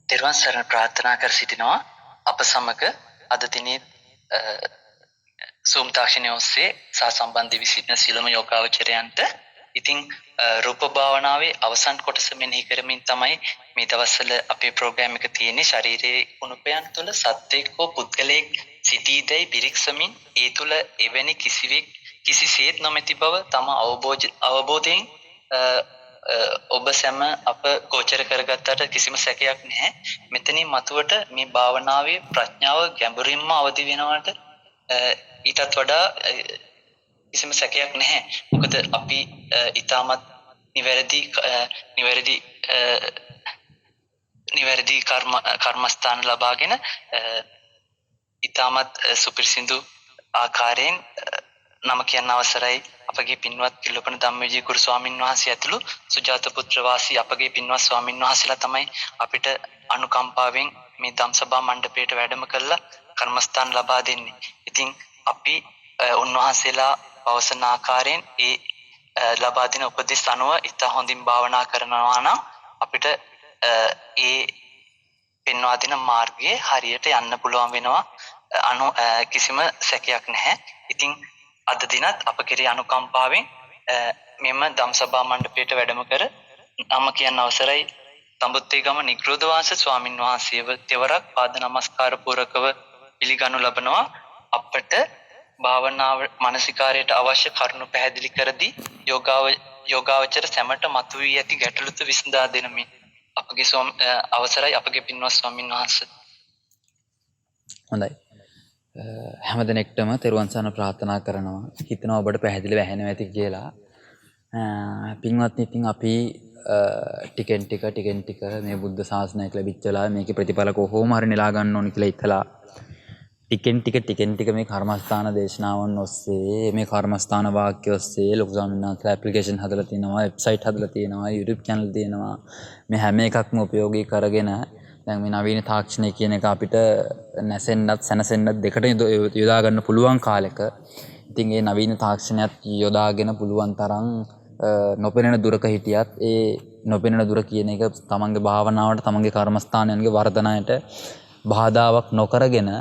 තෙරුවන් සරණ ප්‍රාර්ථනා කර සිටිනවා අප සමග අද දිනේ සූම් තාක්ෂණය ඔස්සේ සහසම්බන්ධ වී සිටින සියලුම යෝගාවචරයන්ට ඉතින් රූප භාවනාවේ අවසන් කොටස මෙනෙහි කරමින් තමයි මේ දවස්වල අපේ ප්‍රෝග්‍රෑම් එක තියෙන්නේ. ශරීරයේ කුණුපයන් තුළ සත්වයක් හෝ පුද්ගලයෙක් සිටීදැයි පිරික්සමින් ඒ තුළ එවැනි කිසිසේත් නොමැති බව තම අවබෝධයෙන් ඔබ සැම අප ගෝචර කරගත්තට කිසිම සැකයක් නැහැ. මෙතනින් මතුවට මේ භාවනාවේ ප්‍රඥාව ගැඹුරින්ම අවදි වෙනවට ඊටත් වඩා කිසිම සැකයක් නැහැ. මොකද අපි ඊටමත් නිවැරදි කර්මස්ථාන ලබාගෙන ඊටමත් සුපිරිසිදු ආකාරයෙන් නම කියන්න අවසරයි අපගේ පින්වත් කිල්ලපන ධම්මවිජය ගුරු ස්වාමින් වහන්සේ ඇතුළු සුජාත පුත්‍ර වාසී අපගේ පින්වත් ස්වාමින් වහන්සේලා තමයි අපිට අනුකම්පාවෙන් මේ ධම්සභා මණ්ඩපයට වැඩම කළා කර්මස්ථාන ලබා දෙන්නේ. ඉතින් අපි උන්වහන්සේලා පවසන ආකාරයෙන් ඒ ලබා දෙන උපදෙස් අනුව ඉතා හොඳින් භාවනා කරනවා නම් අපිට ඒ පෙන්වා දෙන මාර්ගයේ හරියට යන්න පුළුවන් වෙනවා. කිසිම සැකයක් නැහැ. ඉතින් අද දිනත් අප කෙරේ අනුකම්පාවෙන් මෙම ධම්සභා මණ්ඩපයට වැඩම කර නම කියන්න අවසරයි තඹුත්තේගම නිග්‍රෝධවාස ස්වාමින් වහන්සේව තෙවරක් පාද නමස්කාර පූරකව පිළිගනු ලබනවා. අපට භාවනාව මානසිකාරයට අවශ්‍ය කරුණු පැහැදිලි කර දී යෝගාවචර සැමට මතුවී ඇති ගැටලුත් විසඳා දෙනමින් අපගේ අවසරයි අපගේ පින්වත් ස්වාමින් වහන්සේ. හොඳයි. හැම දිනෙකටම තෙරුවන් සරණ ප්‍රාර්ථනා කරනවා. හිතනවා ඔබට පැහැදිලිව ඇහෙනවා ඇති කියලා. පින්වත්නි, ඉතින් අපි ටිකෙන් ටික මේ බුද්ධ ශාසනයක් ලැබිච්චලා මේකේ ප්‍රතිඵල කොහොම හරි නෙලා ගන්න ඕන කියලා හිතලා ටිකෙන් ටික මේ කර්මස්ථාන දේශනාවන් ඔස්සේ මේ කර්මස්ථාන වාක්‍ය ඔස්සේ ලොකු ස්වාමීන් වහන්සේලා ඇප්ලිකේෂන් හදලා තියෙනවා, වෙබ්සයිට් හදලා තියෙනවා, YouTube channel තියෙනවා. මේ හැම එකක්ම උපයෝගී කරගෙන දැන් මේ නවීන තාක්ෂණය කියන එක අපිට නැසෙන්නත් සැනසෙන්නත් දෙකට යොදා ගන්න පුළුවන් කාලෙක. ඉතින් මේ නවීන තාක්ෂණයත් යොදාගෙන පුළුවන් තරම් නොපෙනෙන දුරක හිටියත් ඒ නොපෙනෙන දුර කියන එක තමන්ගේ භාවනාවට, තමන්ගේ කර්මස්ථානයන්ගේ වර්ධනයට බාධාවක් නොකරගෙන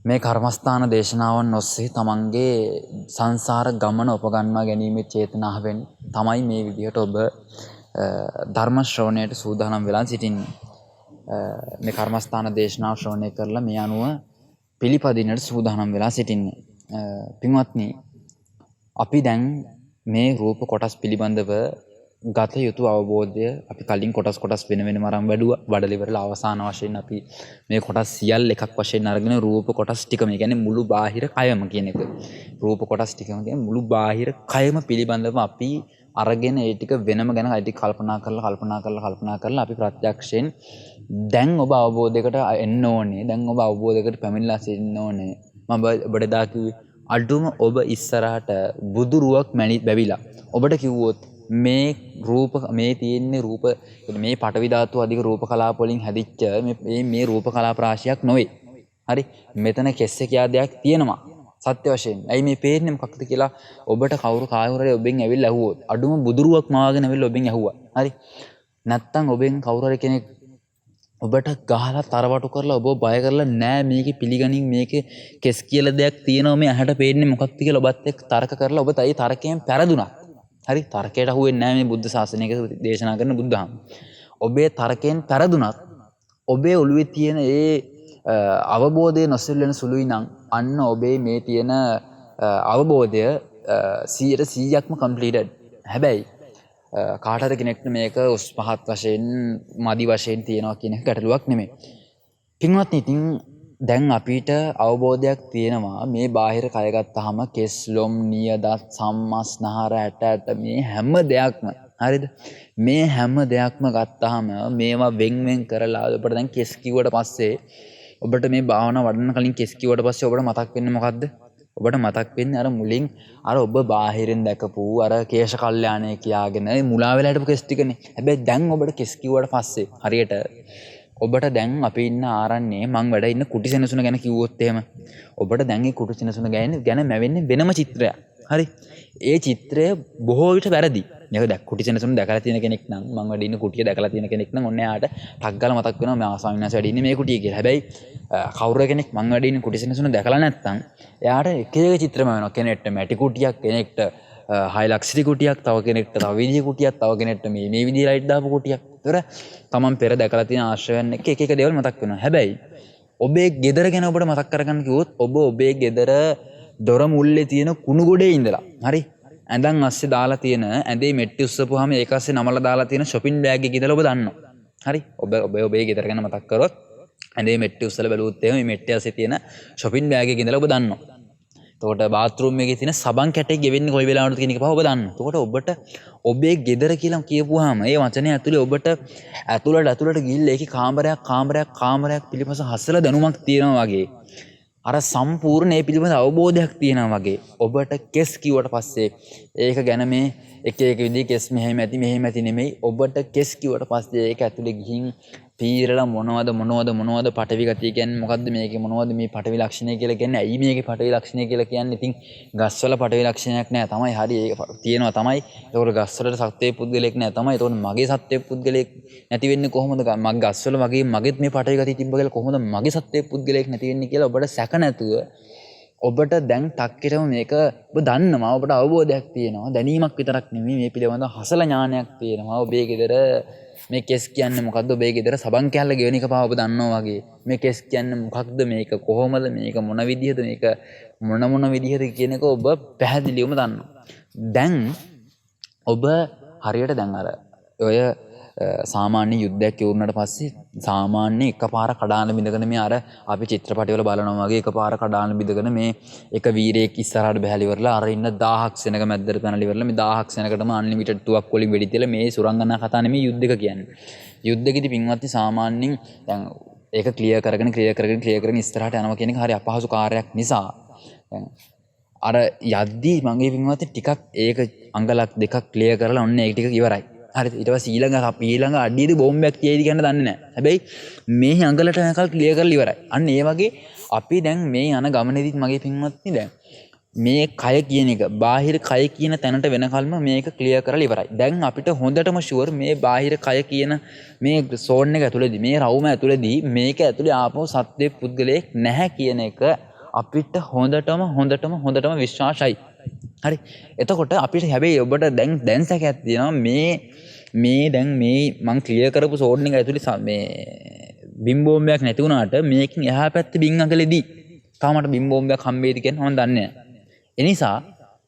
මේ කර්මස්ථාන දේශනාවන් ඔස්සේ තමන්ගේ සංසාර ගමන උපගන්වා ගැනීමේ චේතනාවෙන් තමයි මේ විදිහට ඔබ ධර්ම ශ්‍රවණයට සූදානම් වෙලා සිටින්නේ. මේ කර්මස්ථාන දේශනාව ශ්‍රවණය කරලා මේ අනුව පිළිපදින්නට සූදානම් වෙලා සිටින්නේ. පින්වත්නි, අපි දැන් මේ රූප කොටස් පිළිබඳව ගත යුතු අවබෝධය අපි කලින් කොටස් වෙන වෙනම අරන් වඩලා ඉවරලා අවසාන වශයෙන් අපි මේ කොටස් සියල්ල එකක් වශයෙන් අරගෙන රූප කොටස් ටික, මේ කියන්නේ මුළු බාහිර කයම කියන එක. රූප කොටස් ටිකම කියන්නේ මුළු බාහිර කයම පිළිබඳව අපි අරගෙන ඒ ටික වෙනම ගැන ඒ කල්පනා කරලා අපි ප්‍රත්‍යක්ෂයෙන් දැන් ඔබ අවබෝධයකට එන්න ඕනේ. දැන් ඔබ අවබෝධයකට පැමිණලා සිටින්න ඕනේ. මම ඔබට දා කිව්වේ අඩුම ඔබ ඉස්සරහට බුදුරුවක් බැවිලා ඔබට කිව්වොත් මේ රූප මේ තියෙන්නේ රූප මේ පටවි ධාතු අධික රූප කලාප වලින් හැදිච්ච මේ රූප කලාප රාශියක් නොවේ. හරි, මෙතන කෙස්සේ කියා දෙයක් තියෙනවා සත්‍ය වශයෙන්. ඇයි මේ පේන්නේ මොකක්ද කියලා ඔබට කවුරු හරි ඔබෙන් ඇවිල්ලා ඇහුවොත්, අඩුම බුදුරුවක් මාගෙන ඇවිල්ලා ඔබෙන් ඇහුවා. හරි, නැත්තම් ඔබෙන් කවුරු හරි කෙනෙක් ඔබට ගහලා තරවටු කරලා ඔබ බය කරලා නෑ මේකේ පිළිගනින්, මේකේ කෙස් කියලා දෙයක් තියෙනවා, මේ ඇහැට පේන්නේ මොකක්ද කියලා ඔබත් එක්ක තර්ක කරලා ඔබ තයි තර්කයෙන් පෙරදුනා. හරි, තර්කයට අහුවෙන්නේ නෑ මේ බුද්ධ ශාසනයක දේශනා කරන බුද්ධහම. ඔබේ තර්කයෙන් පෙරදුනත් ඔබේ ඔළුවේ තියෙන ඒ අවබෝධය නොසෙල්ලෙන සුළුයි නම් අන්න ඔබේ මේ තියෙන අවබෝධය 100%ක්ම කම්ප්ලීටඩ්. හැබැයි කාට හරි කෙනෙක්ට මේක උස් පහත් වශයෙන් මදි වශයෙන් තියෙනවා කියන එක ගැටලුවක් නෙමෙයි. පින්වත්නි, ඉතින් දැන් අපිට අවබෝධයක් තියෙනවා මේ බාහිර කය ගත්තාම කෙස් ලොම් නියදත් සම්මස්නහර ඇට මේ හැම දෙයක්ම, හරිද? මේ හැම දෙයක්ම ගත්තාම මේවා වෙන් කරලා ඔබට දැන් කෙස් කිව්වට පස්සේ ඔබට මේ භාවනාව වඩන්න කලින් කෙස් කිව්වට පස්සේ ඔබට මතක් වෙන්නේ මොකද්ද? ඔබට මතක් වෙන්නේ අර මුලින් අර ඔබ බාහිරින් දැකපු අර කේශ කල්යාණය කියාගෙන මුලා වෙලා හිටපු කෙස් ටිකනේ. හැබැයි දැන් ඔබට කෙස් කිව්වට පස්සේ හරියට ඔබට දැන් අපි ඉන්න ආරණ්‍යයේ මං වැඩ ඉන්න කුටි සෙනසුන ගැන කිව්වොත් එහෙම ඔබට දැන් ඒ කුටි සෙනසුන ගැන මැවෙන්නේ වෙනම චිත්‍රයක්. හරි. ඒ චිත්‍රය බොහෝ විට වැරදි. මේක කුටි සෙනසුන දැකලා තියෙන කෙනෙක් නම් මම වැඩ ඉන්න කුටිය දැකලා තියෙන කෙනෙක් නම් ඔන්න එයාට ටක් ගාලා මතක් වෙනවා මේ ස්වාමීන් වහන්සේ වැඩ ඉන්නේ මේ කුටිය කියලා. හැබැයි කවුරු කෙනෙක් මම වැඩ ඉන්න කුටි සෙනසුන දැකලා නැත්නම් එයාට එක එක චිත්‍රම වෙනවා. කෙනෙක්ට මැටි කුටියක්, කෙනෙක්ට හයි ලක්ෂරි කුටියක්, තව කෙනෙක්ට තව විදිහේ කුටියක්, තව කෙනෙක්ට මේ විදිහේ ලයිට් දාපු කුටියක්. ඒතර තමන් පෙර දැකලා තියෙන ආශ්‍රයයන් එක්ක එක එක දේවල් මතක් වෙනවා. හැබැයි ඔබේ ගෙදර ගැන ඔබට මතක් කරගන්න කිව්වොත් ඔබේ ගෙදර දොර මුල්ලේ තියෙන කුණු ගොඩේ ඉඳලා හරි ඇඳන් අස්සේ දාලා තියෙන ඇඳේ මෙට්ටි උස්සපුවාම ඒක අස්සේ නමලා දාලා තියෙන shopping bag එකේ ඉඳලා ඔබ දන්නවා. හරි ඔබේ ගෙදර ගැන මතක් කරොත් ඇඳේ මෙට්ටි උස්සලා බැලුවොත් එහෙම මේ මෙට්ටි අස්සේ තියෙන shopping bag එකේ ඉඳලා ඔබ දන්නවා. එතකොට bathroom එකේ තියෙන සබන් කැටේ ගෙවෙන්නේ කොයි වෙලාවටද කියන එක පහ ඔබ දන්නවා. එතකොට ඔබට ඔබේ ගෙදර කියලා කියපුවාම ඒ වචනේ ඇතුලේ ඔබට ඇතුළට ගිහිල්ලා ඒකේ කාමරයක් පිළිපස හසල දැනුමක් තියෙනවා වගේ. අර සම්පූර්ණ ඒ පිළිබඳ අවබෝධයක් තියෙනවා වගේ. ඔබට කෙස් කිව්වට පස්සේ ඒක ගැන මේ එක විදිහේ කෙස් මෙහෙම ඇති නෙමෙයි. ඔබට කෙස් කිව්වට පස්සේ ඒක ඇතුලේ ගිහින් පීරලා මොනවද පටවි ගතිය කියන්නේ මොකද්ද මේකේ මොනවද මේ පටවි ලක්ෂණය කියලා කියන්නේ ඇයි මේකේ පටවි ලක්ෂණය කියලා කියන්නේ ඉතින් ගස්වල පටවි ලක්ෂණයක් නෑ තමයි හරි ඒක තියෙනවා තමයි ඒකට ගස්වලට සත්‍යයේ පුද්ගලෙක් නෑ තමයි ඒකට මගේ සත්‍යයේ පුද්ගලෙක් නැති වෙන්නේ කොහොමද මම ගස්වල වගේ මගෙත් මේ පටවි ගතිය තිබ්බ කියලා කොහොමද මගේ සත්‍යයේ පුද්ගලෙක් නැති වෙන්නේ කියලා ඔබට සැක නැතුව ඔබට දැන් ටක්කිරම මේක ඔබ දන්නවා ඔබට අවබෝධයක් තියෙනවා දැනීමක් විතරක් නෙමෙයි මේ පිළිබඳව හසල ඥානයක් තියෙනවා ඔබේ ගෙදර මේ කෙස් කියන්නේ මොකද්ද ඔබේ ගෙදර සබන් කැල්ල ගෙවන එක පහ ඔබ දන්නවා වගේ මේ කෙස් කියන්නේ මොකක්ද මේක කොහොමද මේක මොන විදිහද මේක මොන විදිහද කියන එක ඔබ පැහැදිලිවම දන්නවා දැන් ඔබ හරියට දැන් අර ඔය සාමාන්‍ය යුද්ධයක් ඉවරනට පස්සේ සාමාන්‍ය එකපාර කඩාන බිඳගෙන මේ අර අපි චිත්‍රපටිවල බලනවා වගේ එකපාර කඩාන බිඳගෙන මේ එක වීරයෙක් ඉස්සරහට බහැලි ඉවරලා අර ඉන්න 1000ක් සෙනග මැද්දට පැනලා ඉවරලා මේ 1000ක් සෙනගටම අන්ලිමිටඩ් තුවක් වලින් වෙඩි තියලා මේ සුරංගනා කතා නෙමෙයි යුද්ධක කියන්නේ. යුද්ධකෙදි පින්වත්නි සාමාන්‍යයෙන් දැන් ඒක ක්ලියර් කරගෙන ඉස්සරහට යනවා කියන එක හරි අපහසු කාර්යයක් නිසා දැන් අර යද්දී මගේ පින්වත්නි ටිකක් ඒක අංගලක් දෙකක් ක්ලියර් කරලා ඔන්න ඒක ටික ඉවරයි. හරි ඊට පස්සේ ඊළඟ අඩියේදී බෝම්බයක් තියයිද කියන්න දන්නේ නැහැ. හැබැයි මේ අඟලට යනකල් ක්ලියර් කරලා ඉවරයි. අන්න ඒ වගේ අපි දැන් මේ යන ගමනේදීත් මගේ පින්වත්නි දැන් මේ කය කියන එක බාහිර කය කියන තැනට වෙනකල්ම මේක ක්ලියර් කරලා ඉවරයි. දැන් අපිට හොඳටම ෂුවර් මේ බාහිර කය කියන මේ සෝන් එක ඇතුළේදී මේ රවුම ඇතුළේදී මේක ඇතුළේ ආපහු සත්‍ය පුද්ගලයෙක් නැහැ කියන එක අපිට හොඳටම විශ්වාසයි. හරි එතකොට අපිට හැබැයි ඔබට දැන් සැකයක් තියෙනවා මේ දැන් මේ මං ක්ලියර් කරපු සෝන් එක ඇතුලේ මේ බිම් බෝම්බයක් නැති වුණාට මේකෙන් එහා පැත්තේ බිම් අඟලේදී තාමට බිම් බෝම්බයක් හම්බෙයිද කියන්නේ මම දන්නේ නැහැ. ඒ නිසා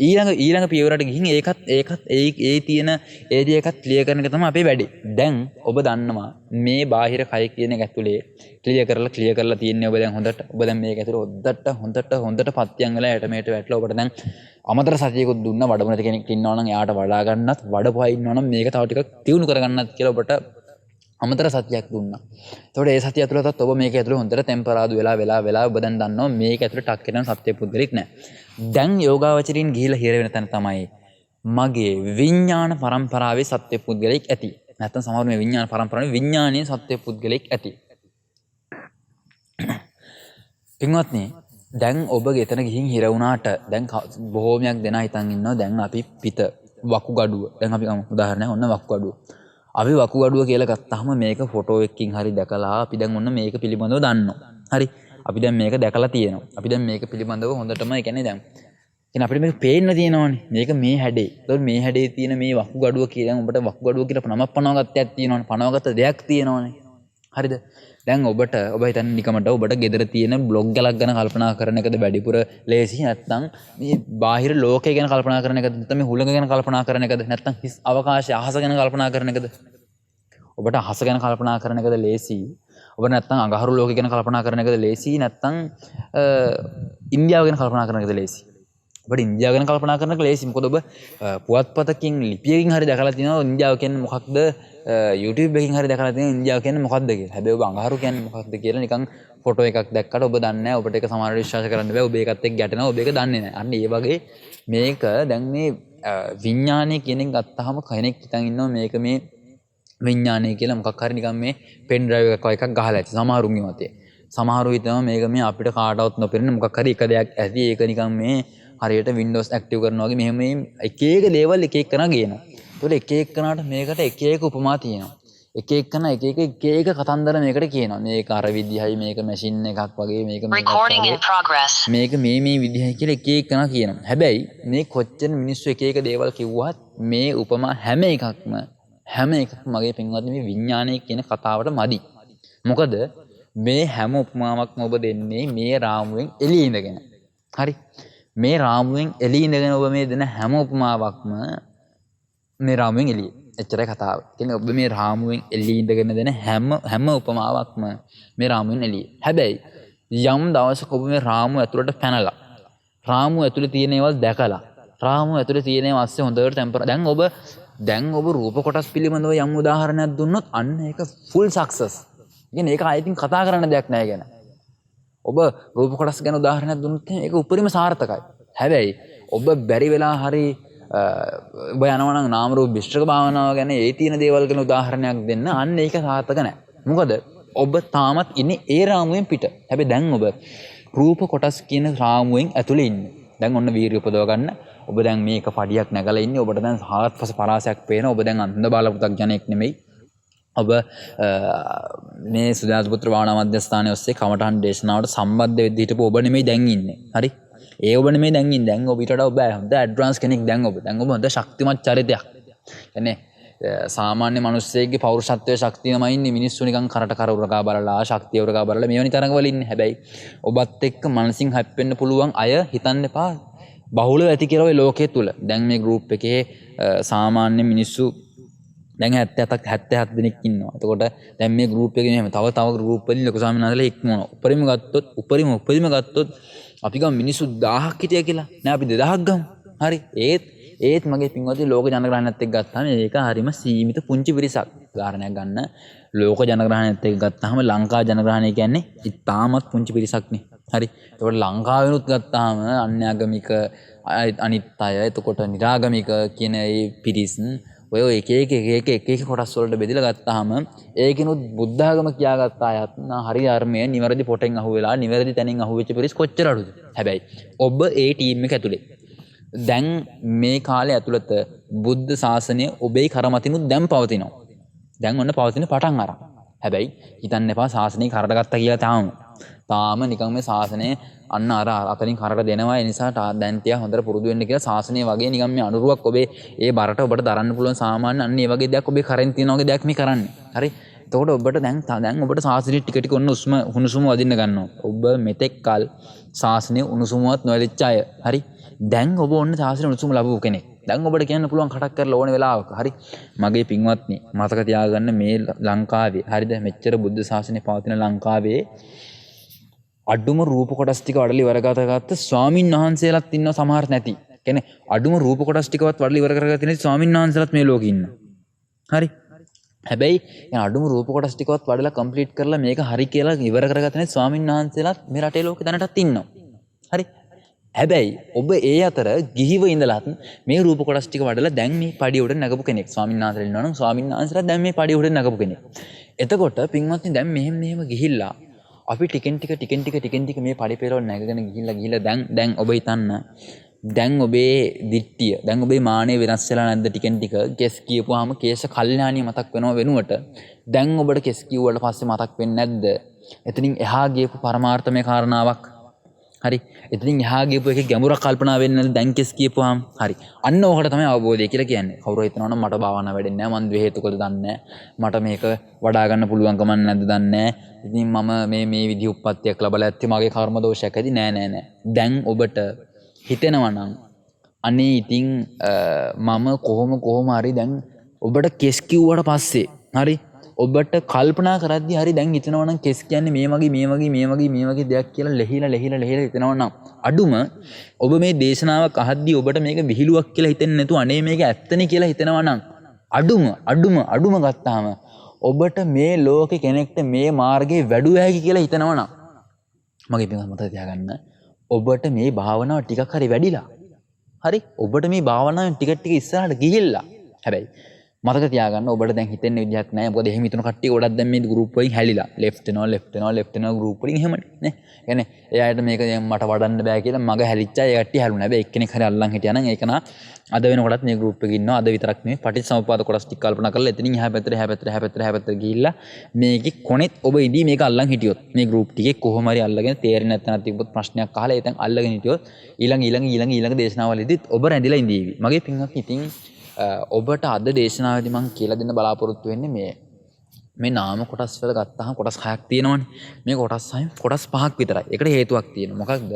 ඊළඟ පියවරට ගිහින් ඒකත් ඒ තියෙන ඒ දේ එකත් ක්ලියර් කරන එක තමයි අපේ වැඩේ. දැන් ඔබ දන්නවා මේ බාහිර කය කියන එක ඇතුලේ ක්ලියර් කරලා තියෙන්නේ ඔබ දැන් හොඳට ඔබ දැන් මේක ඇතුලේ හොඳට පත්‍යම් වෙලා ඇටමේට වැටලා ඔබට දැන් අමතර සතියකුත් දුන්න වඩමුණත කෙනෙක් ඉන්නවා නම් එයාට වඩා ගන්නත් වඩපුවා ඉන්නවා නම් මේක තව ටිකක් තියුණු කරගන්නත් කියලා ඔබට අමතර සතියක් දුන්නා. එතකොට ඒ සතිය ඇතුළතත් ඔබ මේක ඇතුළේ හොඳට ටෙම්පරාදු වෙලා ඔබ දැන් දන්නවා මේක ඇතුළේ ටක් කරන සත්‍ය පුද්ගලෙක් නෑ. දැන් යෝගාවචරින් ගිහිලා හිර වෙන තැන තමයි මගේ විඥාන පරම්පරාවේ සත්‍ය පුද්ගලෙක් ඇති. නැත්නම් සමහර මේ විඥාන පරම්පරාවේ විඥානීය සත්‍ය පුද්ගලෙක් ඇති. පින්වත්නි දැන් ඔබ ගෙතන ගිහින් හිර වුණාට දැන් බොහෝමයක් දෙනා හිතන් ඉන්නවා දැන් අපි පිට වකුගඩුව දැන් අපි උදාහරණයක් ඔන්න වකුගඩුව අපි වකුගඩුව කියලා ගත්තාම මේක ෆොටෝ එකකින් හරි දැකලා අපි දැන් ඔන්න මේක පිළිබඳව දන්නවා හරි අපි දැන් මේක දැකලා තියෙනවා අපි දැන් මේක පිළිබඳව හොඳටම ඒ කියන්නේ දැන් එහෙනම් අපිට මේක පේන්න තියෙනවනේ මේක මේ හැඩේ ඒතකොට මේ හැඩේ තියෙන මේ වකුගඩුව කියලා ඔබට වකුගඩුව කියලා නමක් පනවගත්තයක් තියෙනවනේ පනවගත්ත දෙයක් තියෙනවනේ හරිද දැන් ඔබ හිතන්නේ නිකමට ඔබට ගෙදර තියෙන බ්ලොග් එකක් ගැන කල්පනා කරන එකද වැඩිපුර ලේසි නැත්නම් මේ බාහිර ලෝකය ගැන කල්පනා කරන එකද නැත්නම් මේ හුළඟ ගැන කල්පනා කරන එකද නැත්නම් හිස් අවකාශය අහස ගැන කල්පනා කරන එකද ඔබට අහස ගැන කල්පනා කරන එකද ලේසි ඔබ නැත්නම් අඟහරු ලෝකය ගැන කල්පනා කරන එකද ලේසි නැත්නම් ඉන්දියාව ගැන කල්පනා කරන එකද ලේසි ඔබට ඉන්දියාව ගැන කල්පනා කරන එක ලේසි මොකද ඔබ පුවත්පතකින් ලිපියකින් හරි දැකලා තියෙනවා ඉන්දියාව කියන්නේ මොකක්ද YouTube එකකින් හරි දැකලා තියෙන ඉන්දියාව කියන්නේ මොකක්ද කියලා. හැබැයි ඔබ අඟහරු කියන්නේ මොකක්ද කියලා නිකන් ෆොටෝ එකක් දැක්කට ඔබ දන්නේ නැහැ. ඔබට ඒක සමහරවිට විශ්වාස කරන්න බෑ. ඔබ ඒකත් එක්ක ගැටෙනවා. ඔබ ඒක දන්නේ නැහැ. අන්න ඒ වගේ මේක දැන් මේ විඥානය කියන එක ගත්තාම කෙනෙක් හිතන් ඉන්නවා මේක මේ විඥානය කියලා මොකක් හරි නිකන් මේ පෙන් ඩ්‍රයිව් එකක් ගහලා ඇති. සමහරුන්ගේ මතේ. සමහරු හිතනවා මේක මේ අපිට කාටවත් නොපෙනෙන මොකක් හරි එක දෙයක් ඇති. ඒක නිකන් මේ හරියට Windows active කරනවා වගේ මෙහෙම මේ එක එක දේවල් එක එක කරනා ගේනවා. ඒතකොට එක එකනට මේකට එක එක උපමා තියෙනවා. එක එකන එක එක කතන්දර මේකට කියනවා. මේක අර විදිහයි, මේක මැෂින් එකක් වගේ, මේක මේක මේ විදිහයි කියලා එක එකන කියනවා. හැබැයි මේ කොච්චර මිනිස්සු එක එක දේවල් කිව්වත් මේ උපමා හැම එකක්ම මගේ පින්වත්නි මේ විඥානය කියන කතාවට මදි. මොකද මේ හැම උපමාවක්ම ඔබ දෙන්නේ මේ රාමුවෙන් එළියේ ඉඳගෙන. හරි. මේ රාමුවෙන් එළියේ ඉඳගෙන ඔබ මේ දෙන හැම උපමාවක්ම මේ රාමුවෙන් එළියේ. එච්චරයි කතාව. කියන්නේ ඔබ මේ රාමුවෙන් එළියේ ඉඳගෙන දෙන හැම උපමාවක්ම මේ රාමුවෙන් එළියේ. හැබැයි යම් දවසක ඔබ මේ රාමුව ඇතුළට පැනලා රාමුව ඇතුළේ තියෙන ඒවා දැකලා රාමුව ඇතුළේ තියෙන ඒවා අස්සේ හොඳට ටෙම්පර් දැන් ඔබ රූප කොටස් පිළිබඳව යම් උදාහරණයක් දුන්නොත් අන්න ඒක ෆුල් සක්සස්. කියන්නේ ඒක ආයෙත් කතා කරන්න දෙයක් නැහැ ගැන. ඔබ රූප කොටස් ගැන උදාහරණයක් දුන්නොත් ඒක උපරිම සාර්ථකයි. හැබැයි ඔබ බැරි වෙලා හරි ඔබ යනවා නම් නාම රූප විශ්ලේෂක භාවනාව ගැන ඒ තියෙන දේවල් ගැන උදාහරණයක් දෙන්න අන්න ඒක සාර්ථක නැහැ. මොකද ඔබ තාමත් ඉන්නේ ඒ රාමුවෙන් පිට. හැබැයි දැන් ඔබ රූප කොටස් කියන රාමුවෙන් ඇතුලේ ඉන්නේ. දැන් ඔන්න වීර්ය උපදව ගන්න. ඔබ දැන් මේක පඩියක් නැගලා ඉන්නේ. ඔබට දැන් හාත්පස පරාසයක් පේන. ඔබ දැන් අන්ධ බාල පුතග්ජනෙක් නෙමෙයි. ඔබ මේ සුජාතපුත්‍ර භාවනා මධ්‍යස්ථානයේ ඔස්සේ කමඨහන් දේශනාවට සම්බන්ධ වෙද්දී හිටපු ඔබ නෙමෙයි දැන් ඉන්නේ. හරි? ඒ ඔබ නෙමෙයි දැන් ඉන්නේ. දැන් ඔබ ඊට වඩා ඔබ හොඳ ඇඩ්වාන්ස් කෙනෙක් දැන් ඔබ. දැන් ඔබ හොඳ ශක්තිමත් චරිතයක්. يعني සාමාන්‍ය මිනිස්සෙක්ගේ පෞරුෂත්වයේ ශක්තියමයි ඉන්නේ. මිනිස්සු නිකන් කරට කර උරගා බලලා ශක්තිය උරගා බලලා මේවනි තරඟවල ඉන්නේ. හැබැයි ඔබත් එක්ක මනසින් හැප්පෙන්න පුළුවන් අය හිතන්න එපා බහුලව ඇති කියලා ඔය ලෝකයේ තුල. දැන් මේ ගෲප් එකේ සාමාන්‍ය මිනිස්සු දැන් 77 දෙනෙක් ඉන්නවා. එතකොට දැන් මේ ගෲප් එකේ මෙහෙම තව ගෲප් වලින් ලොකු ස්වාමීන් වහන්සේලා ඉක්මනවා. උපරිම ගත්තොත් අපි ගම මිනිස්සු 1000ක් හිටියා කියලා. නෑ අපි 2000ක් ගමු. හරි. ඒත් මගේ පින්වත්නි ලෝක ජනග්‍රහණයත් එක්ක ගත්තාම ඒක හරිම සීමිත පුංචි පිරිසක්. උදාහරණයක් ගන්න ලෝක ජනග්‍රහණයත් එක්ක ගත්තාම ලංකා ජනග්‍රහණය කියන්නේ ඉතාමත් පුංචි පිරිසක් නේ. හරි. එතකොට ලංකාවෙනුත් ගත්තාම අන්‍යාගමික අනිත් අය එතකොට නිරාගමික කියන මේ පිරිස් ඔය එක එක කොටස් වලට බෙදලා ගත්තාම ඒකිනුත් බුද්ධ ආගම කියාගත්ත අයත් හරි ධර්මයේ නිවැරදි පොටෙන් අහුවෙලා නිවැරදි තැනින් අහුවෙච්ච පිරිස් කොච්චර අඩුද. හැබැයි ඔබ ඒ ටීම් එක ඇතුලේ දැන් මේ කාලේ ඇතුළත බුද්ධ ශාසනය ඔබේ කරමතිනුත් දැන් පවතිනවා. දැන් ඔන්න පවතින පටන් අරන්. හැබැයි හිතන්න එපා ශාසනය කරට ගත්තා කියලා තාම නිකන් මේ ශාසනය අන්න අර අතරින් කරට දෙනවා. ඒ නිසා දැන් තියා හොඳට පුරුදු වෙන්න කියලා ශාසනය වගේ නිකන් මේ අනුරුවක් ඔබේ ඒ බරට ඔබට දරන්න පුළුවන් සාමාන්‍ය අන්න ඒ වගේ දෙයක් ඔබේ කරෙන් තියෙන වගේ දෙයක් මේ කරන්නේ. හරි. එතකොට ඔබට දැන් ඔබට ශාසනය ටික ටික ඔන්න උණුසුම වදින්න ගන්නවා. ඔබ මෙතෙක් කල ශාසනය උණුසුමවත් නොලෙච්ච අය. හරි. දැන් ඔබ ඔන්න ශාසනය උණුසුම ලැබුව කෙනෙක්. දැන් ඔබට කියන්න පුළුවන් කටක් කරලා ඕන වෙලාවක. හරි. මගේ පින්වත්නි මතක තියාගන්න මේ ලංකාවේ හරිද මෙච්චර බුද්ධ ශාසනය පවතින ලංකාවේ අඩුම රූප කොටස් ටික වඩලා ඉවර කරගත්ත ස්වාමින් වහන්සේලාත් ඉන්නවා සමහර නැති. කියන්නේ අඩුම රූප කොටස් ටිකවත් වඩලා ඉවර කරගත්තේ නැති ස්වාමින් වහන්සේලාත් මේ ලෝකේ ඉන්නවා. හරි. හැබැයි අඩුම රූප කොටස් ටිකවත් වඩලා කම්ප්ලීට් කරලා මේක හරි කියලා ඉවර කරගත්තේ නැති ස්වාමින් වහන්සේලාත් මේ රටේ ලෝකේ දැනටත් ඉන්නවා. හරි. හැබැයි ඔබ ඒ අතර ගිහිව ඉඳලත් මේ රූප කොටස් ටික වඩලා දැන් මේ පඩිය උඩ නැගපු කෙනෙක්. ස්වාමින් වහන්සේලා ඉන්නවා නම් ස්වාමින් වහන්සේලා දැන් මේ පඩිය උඩ නැගපු කෙනෙක්. එතකොට පින්වත්නි දැන් මෙහෙම ගිහිල්ලා අපි ටිකෙන් ටික මේ පරිපේරවල නැගගෙන ගිහිල්ලා දැන් ඔබ හිතන්න දැන් ඔබේ දිට්ඨිය දැන් ඔබේ මානෙ වෙනස් වෙලා නැද්ද ටිකෙන් ටික කෙස් කියපුවාම කේශ කල්යාණිය මතක් වෙනව වෙනුවට දැන් ඔබට කෙස් කිව්වට පස්සේ මතක් වෙන්නේ නැද්ද එතනින් එහා ගියපු පරමාර්ථමය කාරණාවක් හරි එතනින් එහා ගියපු එකේ ගැඹුරක් කල්පනා වෙන්නේ නැද්ද දැන් කෙස් කියපුවාම හරි අන්න ඕකට තමයි අවබෝධය කියලා කියන්නේ කවුරු හිතනවනම් මට භාවනා වැඩෙන්නේ නැහැ මන් ද්වේ හේතුකද දන්නේ මට මේක වඩා ගන්න පුළුවන්කම නැද්ද දන්නේ ඉතින් මම මේ විදිහ උප්පත්තියක් ලැබලා ඇත්තේ මගේ කර්ම දෝෂයක් ඇති නෑ දැන් ඔබට හිතෙනවා නම් අනේ ඉතින් මම කොහොම හරි දැන් ඔබට කෙස් කිව්වට පස්සේ හරි ඔබට කල්පනා කරද්දී හරි දැන් හිතෙනවා නම් කෙස් කියන්නේ මේ වගේ දෙයක් කියලා ලෙහිලා හිතෙනවා නම් අඩුම ඔබ මේ දේශනාවක් අහද්දී ඔබට මේක විහිළුවක් කියලා හිතෙන්නේ නැතුව අනේ මේක ඇත්තනේ කියලා හිතෙනවා නම් අඩුම ගත්තාම ඔබට මේ ලෝකේ කෙනෙක්ට මේ මාර්ගයේ වැඩුව හැකි කියලා හිතනවා නම් මගේ පින්වත් මතක තියාගන්න ඔබට මේ භාවනාව ටිකක් හරි වැඩිලා හරි ඔබට මේ භාවනාවෙන් ටික ඉස්සරහට ගිහිල්ලා හැබැයි මතක තියාගන්න ඔබට දැන් හිතෙන්න විදිහක් නැහැ. මොකද එහෙම හිතන කට්ටිය ගොඩක් දැන් මේ ගෲප් වලින් හැලිලා left වෙනවා ගෲප් වලින් එහෙමනේ නේ. يعني එයාට මේක දැන් මට වඩන්න බෑ කියලා මග හැලිච්චා ඒ කට්ටිය හැලුණා. හැබැයි එක්කෙනෙක් හරි අල්ලන් හිටියා නම් ඒක නා අද වෙනකොටත් මේ ගෲප් එකේ ඉන්නවා. අද විතරක් නෙමෙයි පටිච්චසමුප්පාද කොටස් ටික කල්පනා කරලා එතනින් එහා පැත්තට ගිහිල්ලා මේකේ කොනෙත් ඔබ ඉදී මේක අල්ලන් හිටියොත් මේ ගෲප් ටිකේ කොහොම හරි අල්ලගෙන තේරෙන්නේ නැත්නම් තිබ්බොත් ප්‍රශ්නයක් අහලා ඒතෙන් අල්ලගෙන හිටියොත් ඊළඟ දේශනාවලදීත් ඔබ රැඳිලා ඉඳීවි. මගේ පින්වත් ඉතින් ඔබට අද දේශනාවේදී මම කියලා දෙන්න බලාපොරොත්තු වෙන්නේ මේ නාම කොටස් වල ගත්තාම කොටස් 6ක් තියෙනවනේ. මේ කොටස් 5ක් විතරයි. ඒකට හේතුවක් තියෙනවා. මොකක්ද?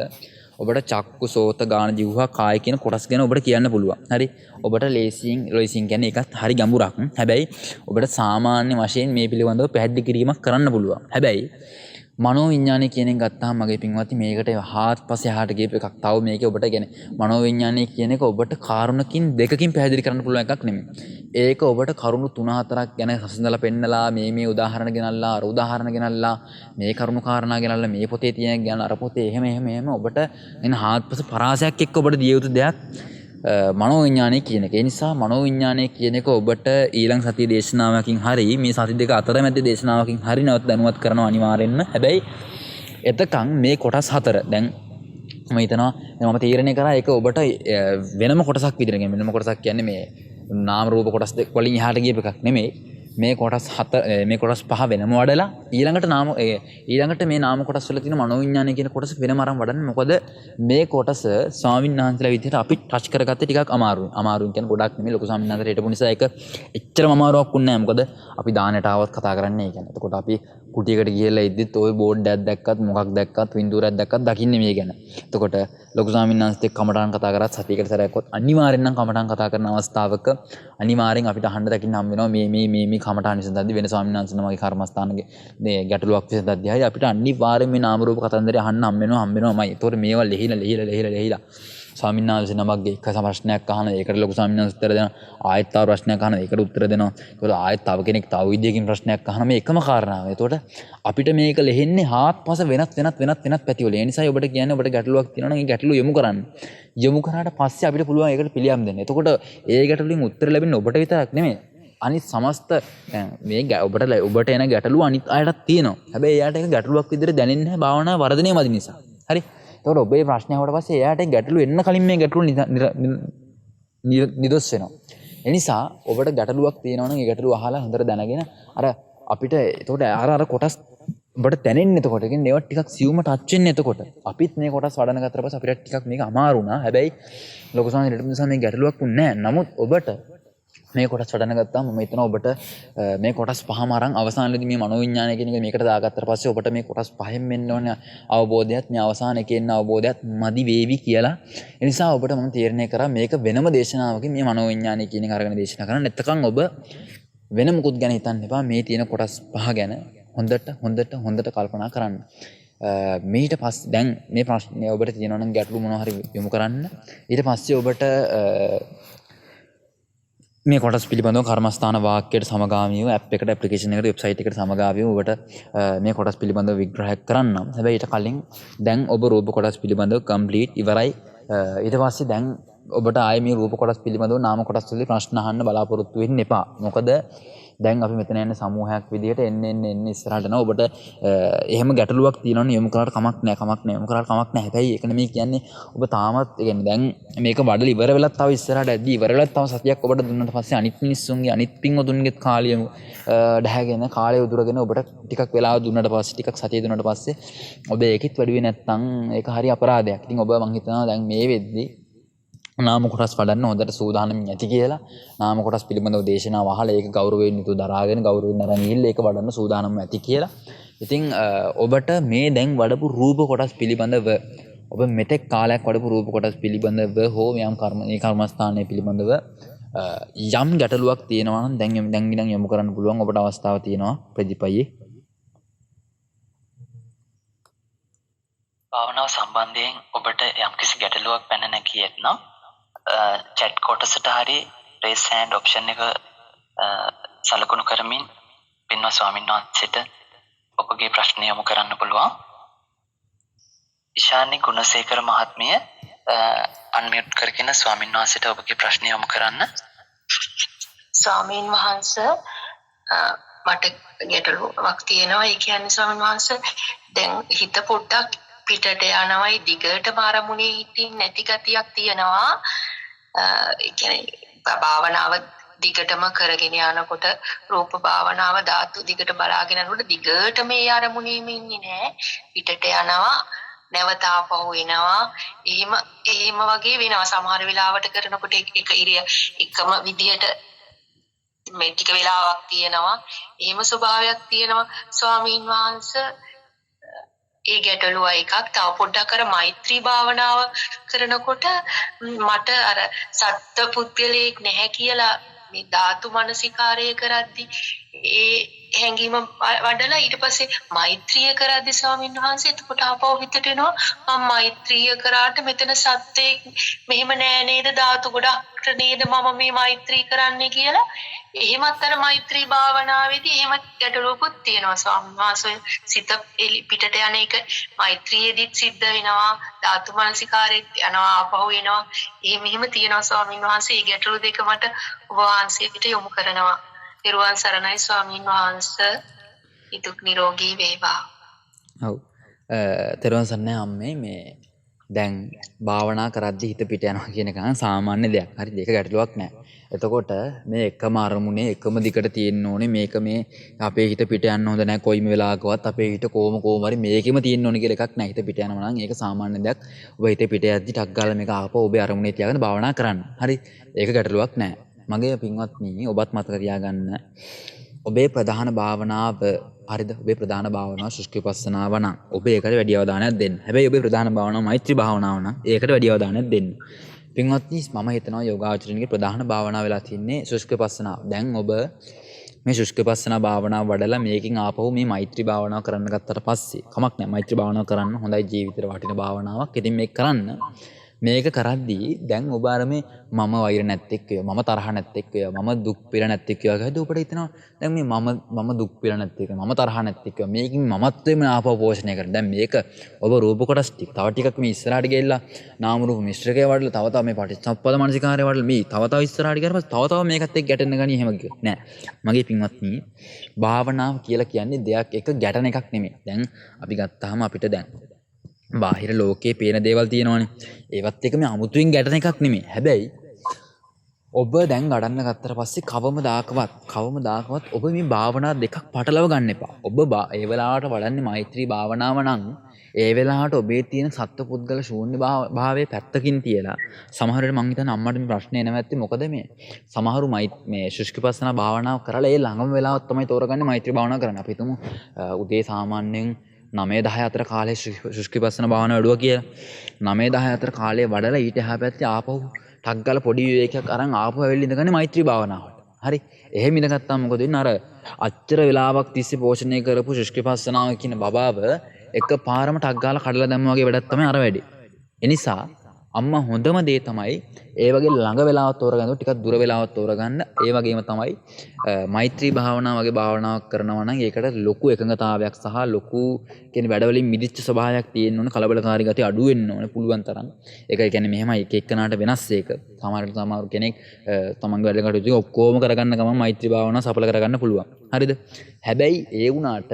ඔබට චක්කු සෝත ගාන જીවහා කාය කියන කොටස් ගැන ඔබට කියන්න පුළුවන්. හරි. ඔබට ලේසියෙන් කියන්නේ ඒකත් හරි ගැඹුරක්. හැබැයි ඔබට සාමාන්‍ය වශයෙන් මේ පිළිබඳව පැහැදිලි කිරීමක් කරන්න පුළුවන්. හැබැයි මනෝ විඥානය කියන එක ගත්තාම මගේ පින්වත්නි මේකට හාත්පස්සේ එහාට ගියප එකක්. තව මේකේ ඔබට කියන්නේ මනෝ විඥානය කියන එක ඔබට කාරණකින් දෙකකින් පැහැදිලි කරන්න පුළුවන් එකක් නෙමෙයි. ඒක ඔබට කරුණු 3-4ක් ගැන සසඳලා පෙන්නලා මේ උදාහරණ ගෙනල්ලා අර උදාහරණ ගෙනල්ලා මේ කරුණු කාරණා ගෙනල්ලා මේ පොතේ තියෙන ගැන අර පොතේ එහෙම ඔබට එන හාත්පස පරාසයක් එක්ක ඔබට දිය යුතු දෙයක් මනෝ විඥානය කියන එක. ඒ නිසා මනෝ විඥානය කියන එක ඔබට ඊළඟ සතිය දේශනාවකින් හරි මේ සති දෙක අතර මැද දේශනාවකින් හරි නැවත දැනුවත් කරනවා අනිවාර්යෙන්ම. හැබැයි එතකන් මේ කොටස් 4 දැන් මම හිතනවා මම තීරණය කරා ඒක ඔබට වෙනම කොටසක් විදිහට වෙනම කොටසක් කියන්නේ මේ නාම රූප කොටස් දෙක වලින් එහාට ගියප එකක් නෙමෙයි. මේ කොටස් 5 වෙනම වඩලා ඊළඟට මේ නාම කොටස් වල තියෙන මනෝවිඤ්ඤාණය කියන කොටස වෙනම අරන් වඩන්න. මොකද මේ කොටස ස්වාමීන් වහන්සේලා විදිහට අපි ටච් කරගත්තේ ටිකක් අමාරුයි. අමාරුයි කියන්නේ ගොඩක් නෙමෙයි. ලොකු ස්වාමීන් වහන්සේට හිටපු නිසා ඒක එච්චරම අමාරුවක් වුණේ නැහැ. මොකද අපි දානට ආවත් කතා කරන්නේ ඒ කියන්නේ. එතකොට අපි කුටියකට ගිහලා ඉද්දිත් ওই බෝඩ් එකක් දැක්කත් මොකක් දැක්කත් වින්දුරයක් දැක්කත් දකින්නේ මේ ගැන. එතකොට ලොකු ස්වාමීන් වහන්සේත් එක්ක කමඨාන් කතා කරත් සතියකට සැරයක්වත් අනිවාර්යෙන් නම් කමඨාන් කතා කරන අවස්ථාවක අනිවාර්යෙන් අපිට අහන්න දකින්න හම් වෙනවා මේ කමඨාන් විසඳද්දි වෙන ස්වාමීන් වහන්සේ නමගේ කර්මස්ථානගේ මේ ගැටලුවක් විසඳද්දි හරි අපිට අනිවාර්යෙන් මේ නාම රූප කතන්දරය අහන්න හම් වෙනවාමයි. ඒතකොට මේවා ලෙහිලා ස්වාමීන් වහන්සේ නමක්ගේ එක ප්‍රශ්නයක් අහන ඒකට ලොකු ස්වාමීන් වහන්සේ උත්තර දෙනවා. ආයෙත් තව ප්‍රශ්නයක් අහන ඒකට උත්තර දෙනවා. ඒතකොට ආයෙත් තව කෙනෙක් තව විදියකින් ප්‍රශ්නයක් අහන මේ එකම කාරණාව. ඒතකොට අපිට මේක ලෙහෙන්නේ හාත්පස වෙනත් පැතිවල. ඒ නිසා ඔබට කියන්නේ ඔබට ගැටලුවක් තියෙනවා නම් ඒ ගැටලුව යොමු කරන්න. යොමු කරාට පස්සේ අපිට පුළුවන් ඒකට පිළියම් දෙන්න. එතකොට ඒ ගැටලුවෙන් උත්තර ලැබෙන්නේ ඔබට විතරක් නෙමෙයි. අනිත් සමස්ත මේ ඔබට එන ගැටලුව අනිත් අයටත් තියෙනවා. හැබැයි එයාට ඒක ගැටලුවක් විදිහට දැනෙන්නේ නැහැ භාවනාව වර්ධනය මදි නිසා. හරි. එතකොට ඔබේ ප්‍රශ්නය ආවට පස්සේ එයාට ගැටලුව එන්න කලින් මේ ගැටලුව නිදොස් වෙනවා. ඒ නිසා ඔබට ගැටලුවක් තියෙනවා නම් ඒ ගැටලුව අහලා හොඳට දැනගෙන අර අපිට එතකොට අර කොටස් ඔබට දැනෙන්නේ එතකොට කියන්නේ ඒවා ටිකක් සියුම ටච් වෙන්නේ එතකොට. අපිත් මේ කොටස් වඩන ගත්තට පස්සේ අපිට ටිකක් මේක අමාරු වුණා. හැබැයි ලොකු සාහිත්‍ය නිසා මේ ගැටලුවක් වුණේ නැහැ. නමුත් ඔබට මේ කොටස් වඩන ගත්තාම මම හිතනවා ඔබට මේ කොටස් පහම අරන් අවසානයේදී මේ මනෝවිඤ්ඤාණය කියන එක මේකට දාගත්තට පස්සේ ඔබට මේ කොටස් පහෙන් වෙන්න ඕන අවබෝධයත් මේ අවසානයේ කියන අවබෝධයත් මදි වේවි කියලා. ඒ නිසා ඔබට මම තීරණය කරා මේක වෙනම දේශනාවකින් මේ මනෝවිඤ්ඤාණය කියන එක අරගෙන දේශනා කරන්න. නැත්නම් ඔබ වෙන මුකුත් ගැන හිතන්න එපා. මේ තියෙන කොටස් පහ ගැන හොඳට කල්පනා කරන්න. මීට පස්සේ දැන් මේ ප්‍රශ්නේ ඔබට තියෙනවා නම් ගැටලු මොනවා හරි යොමු කරන්න. ඊට පස්සේ ඔබට මේ කොටස් පිළිබඳව කර්මස්ථාන වාක්‍යයට සමගාමීව ඇප් එකට ඇප්ලිකේෂන් එකට වෙබ්සයිට් එකට සමගාමීව ඔබට මේ කොටස් පිළිබඳව විග්‍රහයක් කරන්න. හැබැයි ඊට කලින් දැන් ඔබ රූප කොටස් පිළිබඳව කම්ප්ලීට් ඉවරයි. ඊට පස්සේ දැන් ඔබට ආයේ මේ රූප කොටස් පිළිබඳව නාම කොටස් වලින් ප්‍රශ්න අහන්න බලාපොරොත්තු වෙන්න එපා. මොකද දැන් අපි මෙතන යන සමූහයක් විදිහට එන්න ඉස්සරහට යනවා. ඔබට එහෙම ගැටලුවක් තියෙනවනේ යොමු කරාට කමක් නැහැ. යොමු කරාට කමක් නැහැ. හැබැයි ඒක නෙමෙයි කියන්නේ ඔබ තාමත් කියන්නේ දැන් මේක වඩලා ඉවර වෙලත් තව ඉස්සරහට ඇද්දි ඉවර වෙලත් තව සතියක් ඔබට දුන්නාට පස්සේ අනිත් මිනිස්සුන්ගේ අනිත් පින්වතුන්ගේ කාලය ඩහැගෙන කාලය උදුරගෙන ඔබට ටිකක් වෙලාව දුන්නාට පස්සේ ටිකක් සතිය දුන්නාට පස්සේ ඔබ ඒකෙත් වැඩි වෙන්නේ නැත්නම් ඒක හරි අපරාධයක්. ඉතින් ඔබ මං හිතනවා දැන් මේ වෙද්දි නාම කොටස් වඩන්න හොඳට සූදානම් ඇති කියලා. නාම කොටස් පිළිබඳව දේශනාව අහලා ඒක ගෞරවයෙන් යුතුව දරාගෙන ගෞරවයෙන් අරන් ගිහිල්ලා ඒක වඩන්න සූදානම් ඇති කියලා. ඉතින් ඔබට මේ දැන් වඩපු රූප කොටස් පිළිබඳව ඔබ මෙතෙක් කාලයක් වඩපු රූප කොටස් පිළිබඳව හෝ යම් කර්මස්ථානයේ පිළිබඳව යම් ගැටලුවක් තියෙනවා නම් දැන් ඉඳන් යොමු කරන්න පුළුවන්. ඔබට අවස්ථාවක් තියෙනවා ප්‍රදීපයි. භාවනාව සම්බන්ධයෙන් ඔබට යම්කිසි ගැටලුවක් පැන නැගියෙත්නම් chat කොටසට හරි raise hand option එක සලකුණු කරමින් පින්වත් ස්වාමීන් වහන්සේට ඔබගේ ප්‍රශ්න යොමු කරන්න පුළුවන්. ඉෂානි ගුණසේකර මහත්මිය අන්මියුට් කරගෙන ස්වාමීන් වහන්සේට ඔබගේ ප්‍රශ්න යොමු කරන්න. ස්වාමීන් වහන්සේ මට ගැටලුවක් තියෙනවා. ඒ කියන්නේ ස්වාමීන් වහන්සේ දැන් හිත පොඩ්ඩක් පිටට යනවායි දිගටම අරමුණේ හිටින් නැති ගතියක් තියෙනවා. ඒ කියන්නේ භාවනාව දිගටම කරගෙන යනකොට රූප භාවනාව ධාතු දිගට බලාගෙන යනකොට දිගට මේ අරමුණේම ඉන්නේ නැහැ. පිටට යනවා නැවත ආපහු එනවා. එහෙම වගේ වෙනවා. සමහර වෙලාවට කරනකොට එක ඉරිය එකම විදියට මේ ටික වෙලාවක් තියෙනවා. එහෙම ස්වභාවයක් තියෙනවා ස්වාමීන් වහන්සේ. ඒ ගැටලුව එකක්. තව පොඩ්ඩක් අර මෛත්‍රී භාවනාව කරනකොට මට අර සත්ත්ව පුද්ගලයෙක් නැහැ කියලා මේ ධාතු මනසිකාරය කරද්දි ඒ හැඟීම වඩලා ඊට පස්සේ මෛත්‍රිය කරද්දි ස්වාමීන් වහන්සේ එතකොට ආපහු හිතට එනවා මම මෛත්‍රිය කරාට මෙතන සත්‍යයක් මෙහෙම නෑ නේද ධාතු ගොඩක් නේද මම මේ මෛත්‍රී කරන්නේ කියලා. එහෙමත් අර මෛත්‍රී භාවනාවේදී එහෙම ගැටලුවකුත් තියෙනවා ස්වාමීන් වහන්සේ. සිත පිටට යන එක මෛත්‍රියේදීත් සිද්ධ වෙනවා. ධාතු මනසිකාරෙත් යනවා ආපහු එනවා. එහෙම තියෙනවා ස්වාමීන් වහන්සේ. මේ ගැටලු දෙක මට ඔබ වහන්සේට යොමු කරනවා. නිර්වාණ සරණයි ස්වාමීන් වහන්සේ. ඊතුක් නිරෝගී වේවා. ඔව්. තෙරුවන් සරණයි අම්මේ. මේ දැන් භාවනා කරද්දී හිත පිට යනවා කියන එක සාමාන්‍ය දෙයක්. හරි දෙක ගැටලුවක් නෑ. එතකොට මේ එකම අරමුණේ එකම දිගට තියෙන්න ඕනේ. මේක මේ අපේ හිත පිට යන්න හොඳ නැහැ. කොයිම වෙලාවකවත් අපේ හිත කොහොම හරි මේකෙම තියෙන්න ඕනේ කියලා එකක් නැහැ. හිත පිට යනවා නම් ඒක සාමාන්‍ය දෙයක්. ඔබ හිත පිට යද්දි ටක් ගාලා මේක ආපහු ඔබේ අරමුණේ තියාගෙන භාවනා කරන්න. හරි. ඒක ගැටලුවක් නැහැ. මගේ පින්වත්නි ඔබත් මතක තියාගන්න. ඔබේ ප්‍රධාන භාවනාව හරිද? ඔබේ ප්‍රධාන භාවනාව ශුෂ්ක විපස්සනාව නම් ඔබ ඒකට වැඩි අවධානයක් දෙන්න. හැබැයි ඔබේ ප්‍රධාන භාවනාව මෛත්‍රී භාවනාව නම් ඒකට වැඩි අවධානයක් දෙන්න. පින්වත්නි මම හිතනවා යෝගාචරණයේ ප්‍රධාන භාවනාව වෙලා තින්නේ ශුෂ්ක විපස්සනාව. දැන් ඔබ මේ ශුෂ්ක විපස්සනා භාවනාව වඩලා මේකෙන් ආපහු මේ මෛත්‍රී භාවනාව කරන්න ගත්තට පස්සේ කමක් නැහැ. මෛත්‍රී භාවනාව කරන්න හොඳයි, ජීවිතේට වටින භාවනාවක්. ඉතින් මේක කරන්න. මේක කරද්දී දැන් ඔබ අර මේ මම වෛර නැත්තෙක් වේවා, මම තරහ නැත්තෙක් වේවා, මම දුක් පිළ නැත්තෙක් වේවා කියද්දී ඔබට හිතෙනවා දැන් මේ මම දුක් පිළ නැත්තෙක්, මම තරහ නැත්තෙක් වේවා, මේකින් මමත්වෙම ආපහු පෝෂණය කරන. දැන් මේක ඔබ රූප කොටස් ටික තව ටිකක් මේ ඉස්සරහට ගෙල්ලා නාම රූප මිශ්‍රකය වඩලා තව මේ පටිච්චසමුප්පාද මානසිකාරය වඩලා මේ තව ඉස්සරහට ගියාට පස්සේ තව මේකත් එක්ක ගැටෙන්න ගනි එහෙම නෑ. මගේ පින්වත්නි භාවනාව කියලා කියන්නේ දෙයක් එක ගැටෙන එකක් නෙමෙයි. දැන් අපි ගත්තාම අපිට දැන් බාහිර ලෝකයේ පේන දේවල් තියෙනවානේ. ඒවත් එක මේ අමුතුවෙන් ගැටෙන එකක් නෙමෙයි. හැබැයි ඔබ දැන් ගඩන්න ගත්තට පස්සේ කවමදාකවත් ඔබ මේ භාවනා දෙකක් පටලව ගන්න එපා. ඔබ ඒ වෙලාවට වඩන්නේ මෛත්‍රී භාවනාව නම් ඒ වෙලාවට ඔබේ තියෙන සත්පුද්ගල ශූන්‍ය භාවයේ පැත්තකින් තියලා සමහර වෙලාවට මං හිතන්නේ අම්මට මේ ප්‍රශ්නේ එනවා ඇත්තේ මොකද මේ සමහරු මේ ශුෂ්කපස්සනා භාවනාව කරලා ඒ ළඟම වෙලාවත් තමයි තෝරගන්නේ මෛත්‍රී භාවනාව කරන්න. අපි හිතමු උදේ සාමාන්‍යයෙන් 9-10 අතර කාලේ ශුෂ්කපස්සන භාවනාව වැඩුවා කියලා. 9-10 අතර කාලේ වඩලා ඊට එහා පැත්තේ ආපහු ටක් ගාලා පොඩි විවේකයක් අරන් ආපහු වෙල්ල ඉඳගන්නේ මෛත්‍රී භාවනාවට. හරි. එහෙම ඉඳගත්තාම මොකද වෙන්නේ? අර අච්චර වෙලාවක් තිස්සේ පෝෂණය කරපු ශුෂ්කපස්සනාව කියන බබාව එකපාරම ටක් ගාලා කඩලා දැම්මා වගේ වැඩක් තමයි අර වැඩි. ඒ නිසා අම්මා හොඳම දේ තමයි ඒ වගේ ළඟ වෙලාවක් තෝරගන්න ටිකක් දුර වෙලාවක් තෝරගන්න. ඒ වගේම තමයි මෛත්‍රී භාවනාව වගේ භාවනාවක් කරනවා නම් ඒකට ලොකු එකඟතාවයක් සහ ලොකු කියන්නේ වැඩවලින් මිදිච්ච ස්වභාවයක් තියෙන්න ඕන. කලබලකාරී ගතිය අඩු වෙන්න ඕන පුළුවන් තරම්. ඒක කියන්නේ මෙහෙමයි එක එක්කනට වෙනස් ඒක. සමහර කෙනෙක් තමන්ගේ වැඩ කටයුතු ඔක්කොම කරගන්න ගමන් මෛත්‍රී භාවනාව සඵල කරගන්න පුළුවන්. හරිද? හැබැයි ඒ වුණාට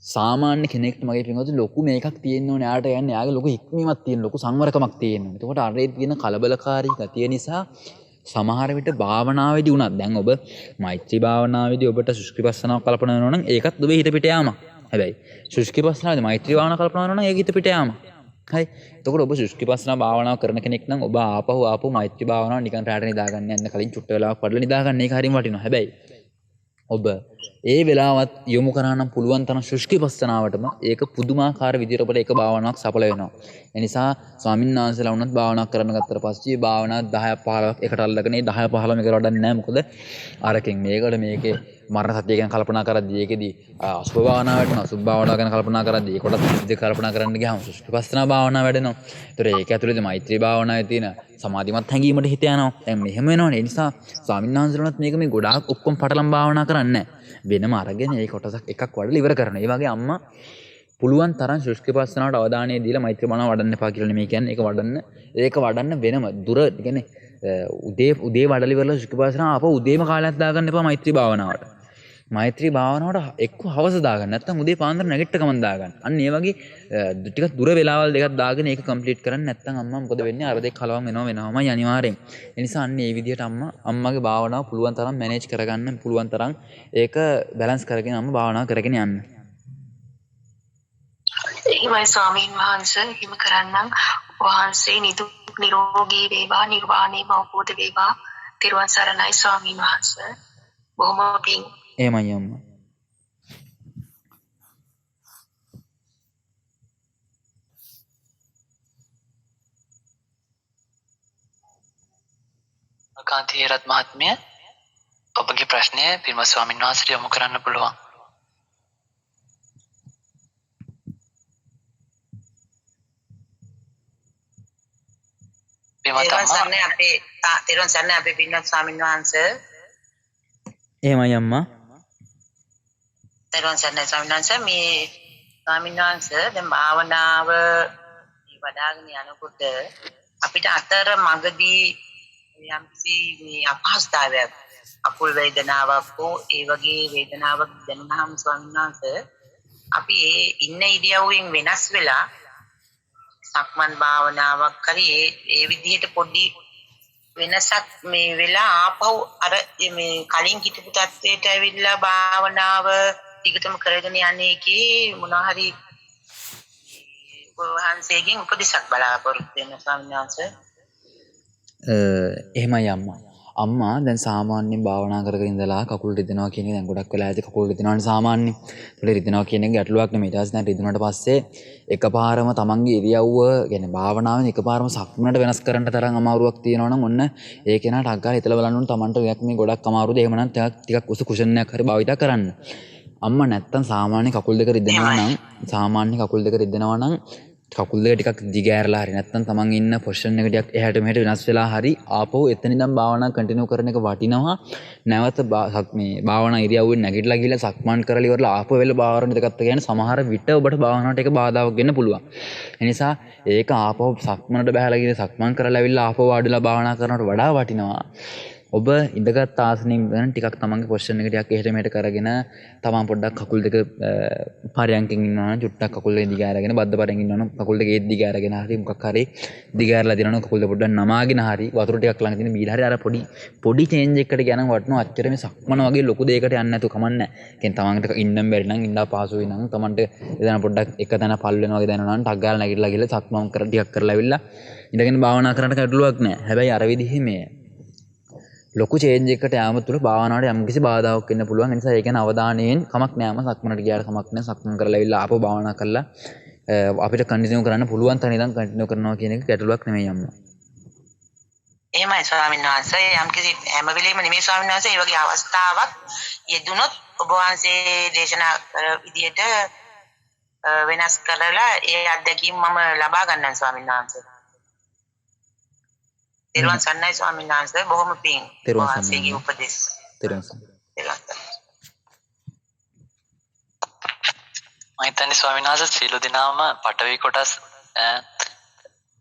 සාමාන්‍ය කෙනෙක්ට මගේ පින්වතුනි ලොකු මේකක් තියෙන්න ඕනේ. යාට යන්නේ යාගේ ලොකු හික්මීමක් තියෙන, ලොකු සංවරකමක් තියෙන්න ඕනේ. එතකොට අර තියෙන කලබලකාරී ගතිය නිසා සමහර විට භාවනාවේදී උනත් දැන් ඔබ මෛත්‍රී භාවනාවේදී ඔබට ශුෂ්කපස්සනාව කල්පනා වෙනවා නම් ඒකත් ඔබේ හිත පිට යාමක්. හැබැයි ශුෂ්කපස්සනාවේදී මෛත්‍රී භාවනාව කල්පනා වෙනවා නම් ඒක හිත පිට යාමක්. හරි. එතකොට ඔබ ශුෂ්කපස්සනා භාවනාව කරන කෙනෙක් නම් ඔබ ආපහු මෛත්‍රී භාවනාව නිකන් රැට නිදාගන්න යන්න කලින් චුට්ට වෙලාවක් වඩලා නිදාගන්න ඒක හරියම වටිනවා. හැබැයි ඔබ ඒ වෙලාවත් යොමු කරා නම් පුළුවන් තරම් ශුෂ්කපස්සනාවටම ඒක පුදුමාකාර විදිහට ඔබට ඒක භාවනාවක් සඵල වෙනවා. ඒ නිසා ස්වාමීන් වහන්සේලා වුණත් භාවනාවක් කරන්න ගත්තට පස්සේ භාවනා 10ක් 15ක් එකට අල්ලගෙන 10 15 මේකට වඩන්නේ නැහැ. මොකද අරකින් මේකේ මරණ සත්‍ය ගැන කල්පනා කරද්දී ඒකෙදී අසුභ භාවනාව වැටෙනවා. සුභ භාවනාව ගැන කල්පනා කරද්දී ඒකට දෙක කල්පනා කරන්න ගියාම ශුෂ්කපස්සනා භාවනාව වැඩෙනවා. ඒතර ඒක ඇතුළේදී මෛත්‍රී භාවනාවේ තියෙන සමාධිමත් හැඟීමට හිත යනවා. දැන් මෙහෙම වෙනවනේ. ඒ නිසා ස්වාමීන් වහන්සේලාත් මේක මේ ගොඩාක් ඔක්කොම පටලම් භාවනා කරන්නේ නැහැ. වෙනම අරගෙන ඒ කොටසක් එකක් වඩලා ඉවර කරනවා. ඒ වගේ අම්මා පුළුවන් තරම් ශුෂ්කපස්සනාවට අවධානය දීලා මෛත්‍රී භාවනාව වඩන්න එපා කියලා නෙමෙයි කියන්නේ. ඒක වඩන්න වෙනම දුර කියන්නේ උදේ වඩලි වල ශික්ෂාපදේශන ආපහු උදේම කාලයක් දාගන්න එපා මෛත්‍රී භාවනාවට. මෛත්‍රී භාවනාවට එක්ක හවස දාගන්න නැත්නම් උදේ පාන්දර නැගිට ගමන් දාගන්න. අන්න ඒ වගේ ටිකක් දුර වෙලාවල් දෙකක් දාගෙන ඒක කම්ප්ලීට් කරන්න නැත්නම් අම්මා මොකද වෙන්නේ අර දෙක කලවම් වෙනවමයි අනිවාර්යෙන්. ඒ නිසා අන්න ඒ විදිහට අම්මාගේ භාවනාව පුළුවන් තරම් මැනේජ් කරගන්න පුළුවන් තරම් ඒක බැලන්ස් කරගෙන අම්මා භාවනාව කරගෙන යන්න. එහෙමයි ස්වාමීන් වහන්සේ හිම කරන්නම් වහන්සේ නිදුක් නිරෝගී වේවා නිර්වාණයම අවබෝධ වේවා තිරුවන් සරණයි ස්වාමීන් වහන්සේ බොහොම පිං. එහෙමයි අම්මා. කාන්ති හේරත් මහත්මිය ඔබගේ ප්‍රශ්නය පින්වත් ස්වාමීන් වහන්සේට යොමු කරන්න පුළුවන්. තෙරුවන් සරණයි අපේ පින්වත් ස්වාමීන් වහන්සේ. එහෙමයි අම්මා. තෙරුවන් සරණයි ස්වාමීන් වහන්සේ. මේ ස්වාමීන් වහන්සේ දැන් භාවනාව වඩාගෙන යනකොට අපිට අතර මගදී යම්කිසි මේ අපහසුතාවයක් අකුල් වේදනාවක් හෝ ඒ වගේ වේදනාවක් දැනුනහම ස්වාමීන් වහන්සේ අපි ඒ ඉන්න ඉරියව්වෙන් වෙනස් වෙලා සක්මන් භාවනාවක් කරි ඒ විදිහට පොඩි වෙනසක් මේ වෙලා ආපහු අර මේ කලින් හිටපු තත්ත්වයට ඇවිල්ලා භාවනාව ටිකටම කරගෙන යන්නේ කී මොනවා හරි වහන්සේගෙන් උපදෙසක් බලාපොරොත්තු වෙන ස්වාමීන් වහන්සේ. එහෙමයි අම්මා. අම්මා දැන් සාමාන්‍යයෙන් භාවනා කරගෙන ඉඳලා කකුල් රිදෙනවා කියන එක දැන් ගොඩක් වෙලා ඇති කකුල් රිදෙනවානේ සාමාන්‍යයෙන්. ඒතකොට රිදෙනවා කියන එක ගැටලුවක් නෙමෙයි. ඊට පස්සේ දැන් රිදුනට පස්සේ එකපාරම තමන්ගේ ඉරියව්ව يعني භාවනාවෙන් එකපාරම සක්මනට වෙනස් කරන්න තරම් අමාරුවක් තියෙනවා නම් ඔන්න ඒ කෙනාට අග්ගාලා හිතලා බලන්න ඕන තමන්ට මේ ගොඩක් අමාරුද එහෙම නම් ටිකක් උස කුෂන් එකක් හරි භාවිතා කරන්න. අම්මා නැත්තම් සාමාන්‍ය කකුල් දෙක රිදෙනවා නම් කකුල් දෙක ටිකක් දිගෑරලා හරි නැත්නම් තමන් ඉන්න පොසිෂන් එක ටිකක් එහාට මෙහාට වෙනස් වෙලා හරි ආපහු එතන ඉඳන් භාවනා කන්ටිනියු කරන එක වටිනවා. නැවත මේ භාවනා ඉරියව්වෙන් නැගිටලා ගිහලා සක්මන් කරලා ඉවරලා ආපහු වෙල භාවනාවට ගත්ත කියන්නේ සමහර විට ඔබට භාවනාවට එක බාධාවක් වෙන්න පුළුවන්. ඒ නිසා ඒක ආපහු සක්මනට බහැලා ගිහලා සක්මන් කරලා ඇවිල්ලා ආපහු වාඩිලා භාවනා කරනවට වඩා වටිනවා. ඔබ ඉඳගත් ආසනෙන් ඉඳන් ටිකක් තමන්ගේ පොසිෂන් එක ටිකක් එහෙට මෙහෙට කරගෙන තමන් පොඩ්ඩක් කකුල් දෙක පරයන්කෙන් ඉන්නවා නම් චුට්ටක් කකුල් දෙක දිග අරගෙන බද්ද පරෙන් ඉන්නවා නම් කකුල් දෙක ඒත් දිග අරගෙන හරි මොකක් හරි දිග අරලා දිනනවා නම් කකුල් දෙක පොඩ්ඩක් නමාගෙන හරි වතුර ටිකක් ළඟ තියෙන බීලා හරි අර පොඩි චේන්ජ් එකකට ගියා නම් වටනවා. අච්චර මේ සක්මන වගේ ලොකු දෙයකට යන්න නැතුව කමන්නේ නැහැ. කියන්නේ තමන්ට ඉන්නම් බැරි නම් ඉඳලා පාසු වෙනවා නම් තමන්ට එදා පොඩ්ඩක් එක තැන පල් වෙනවා වගේ දැනෙනවා නම් ටක් ගාලා නැගිටලා ගිහලා සක්මන් කර ටිකක් කරලා ඇවිල්ලා ඉඳගෙන භාවනා කරන්න කැඩලුවක් නැහැ. හැබැයි අර විදිහේ මේ ලොකු චේන්ජ් එකකට යාම තුළ භාවනාවට යම්කිසි බාධාවක් වෙන්න පුළුවන්. ඒ නිසා ඒ ගැන අවධානයෙන් කමක් නෑම සක්මනට ගියාට කමක් නෑ. සක්මන් කරලා ඇවිල්ලා ආපහු භාවනා කරලා අපිට කන්ටිනියු කරන්න පුළුවන් තැන ඉඳන් කන්ටිනියු කරනවා කියන එක ගැටලුවක් නෙමෙයි අම්මා. එහෙමයි ස්වාමීන් වහන්සේ. යම්කිසි හැම වෙලෙම නෙමෙයි ස්වාමීන් වහන්සේ. මේ වගේ අවස්ථාවක් යෙදුනොත් ඔබ වහන්සේ දේශනා විදියට වෙනස් කරලා ඒ අත්දැකීම් මම ලබා ගන්නම් ස්වාමීන් වහන්සේ. තෙරුවන් සරණයි ස්වාමීන් වහන්සේ. බොහොම පිං. තෙරුවන් සරණයි. වහන්සේගේ උපදෙස්. තෙරුවන් සරණයි. මම හිතන්නේ ස්වාමීන් වහන්සේ සීල දිනාම පටවි කොටස්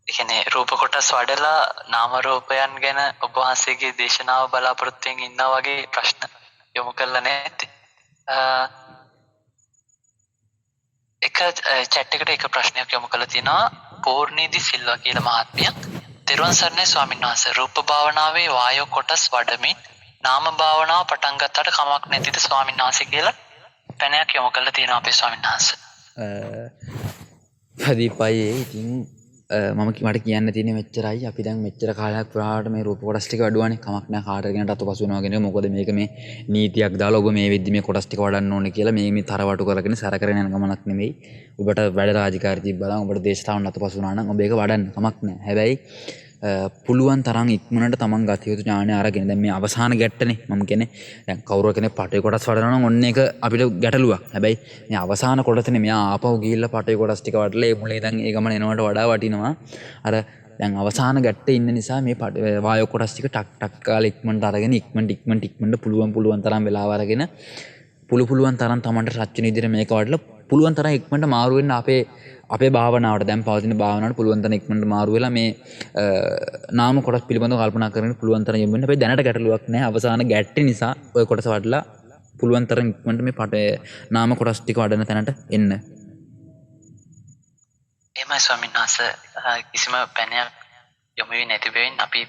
කියන්නේ රූප කොටස් වඩලා නාම රූපයන් ගැන ඔබ වහන්සේගේ දේශනාව බලාපොරොත්තුෙන් ඉන්නා වගේ ප්‍රශ්න යොමු කළා නැති. එක chat එකට එක ප්‍රශ්නයක් යොමු කළා තියෙනවා පූර්ණීදි සිල්වා කියලා මහත්මිය. තෙරුවන් සරණයි ස්වාමීන් වහන්සේ. රූප භාවනාවේ වායෝ කොටස් වඩමින් නාම භාවනාව පටන් ගත්තට කමක් නැතිද ස්වාමීන් වහන්සේ කියලා පැනයක් යොමු කළා තියෙනවා අපේ ස්වාමීන් වහන්සේ. ප්‍රදීපයි ඉතින් මට කියන්න තියෙන්නේ මෙච්චරයි. අපි දැන් මෙච්චර කාලයක් පුරාට මේ රූප කොටස් ටික වඩුවානේ. කමක් නැහැ කාටද කියනට අතපසු වෙනවා කියන එක. මොකද මේක මේ නීතියක් දාලා ඔබ මේ වෙද්දි මේ කොටස් ටික වඩන්න ඕනේ කියලා මේ තරවටු කරගෙන සැර කරගෙන යන ගමනක් නෙමෙයි. ඔබට වැඩ රාජකාරී තිබ්බනම් ඔබට දේශතාවන අතපසු වුණා නම් ඔබ ඒක වඩන්න කමක් නැහැ. හැබැයි පුළුවන් තරම් ඉක්මනට තමන් ගත යුතු ඥානය අරගෙන දැන් මේ අවසාන ගැට්ටනේ මම කියන්නේ දැන් කවුරු කෙනෙක් පටේ කොටස් වඩනවා නම් ඔන්න ඒක අපිට ගැටලුවක්. හැබැයි මේ අවසාන කොටසනේ මෙයා ආපහු ගිහිල්ලා පටේ කොටස් ටික වඩලා ඒ මුලේ ඉඳන් ඒ ගමන එනවට වඩා වටිනවා. අර දැන් අවසාන ගැට්ටේ ඉන්න නිසා මේ වායෝ කොටස් ටික ටක් කාලා ඉක්මනට අරගෙන ඉක්මනට පුළුවන් තරම් වෙලාව අරගෙන පුළුවන් තරම් තමන්ට රචන විදිහට මේක වඩලා පුළුවන් තරම් ඉක්මනට මාරු වෙන්න අපේ භාවනාවට දැන් පවතින භාවනාවට පුළුවන් තරම් ඉක්මනට මාරු වෙලා මේ නාම කොටස් පිළිබඳව කල්පනා කරගෙන පුළුවන් තරම් යමු වෙන. හැබැයි දැනට ගැටලුවක් නැහැ. අවසාන ගැටේ නිසා ඔය කොටස වඩලා පුළුවන් තරම් ඉක්මනට මේ නාම කොටස් ටික වඩන තැනට එන්න. එහෙමයි ස්වාමීන් වහන්සේ. කිසිම පැනයක් යොමු වෙන්නේ නැති බැවින් අපි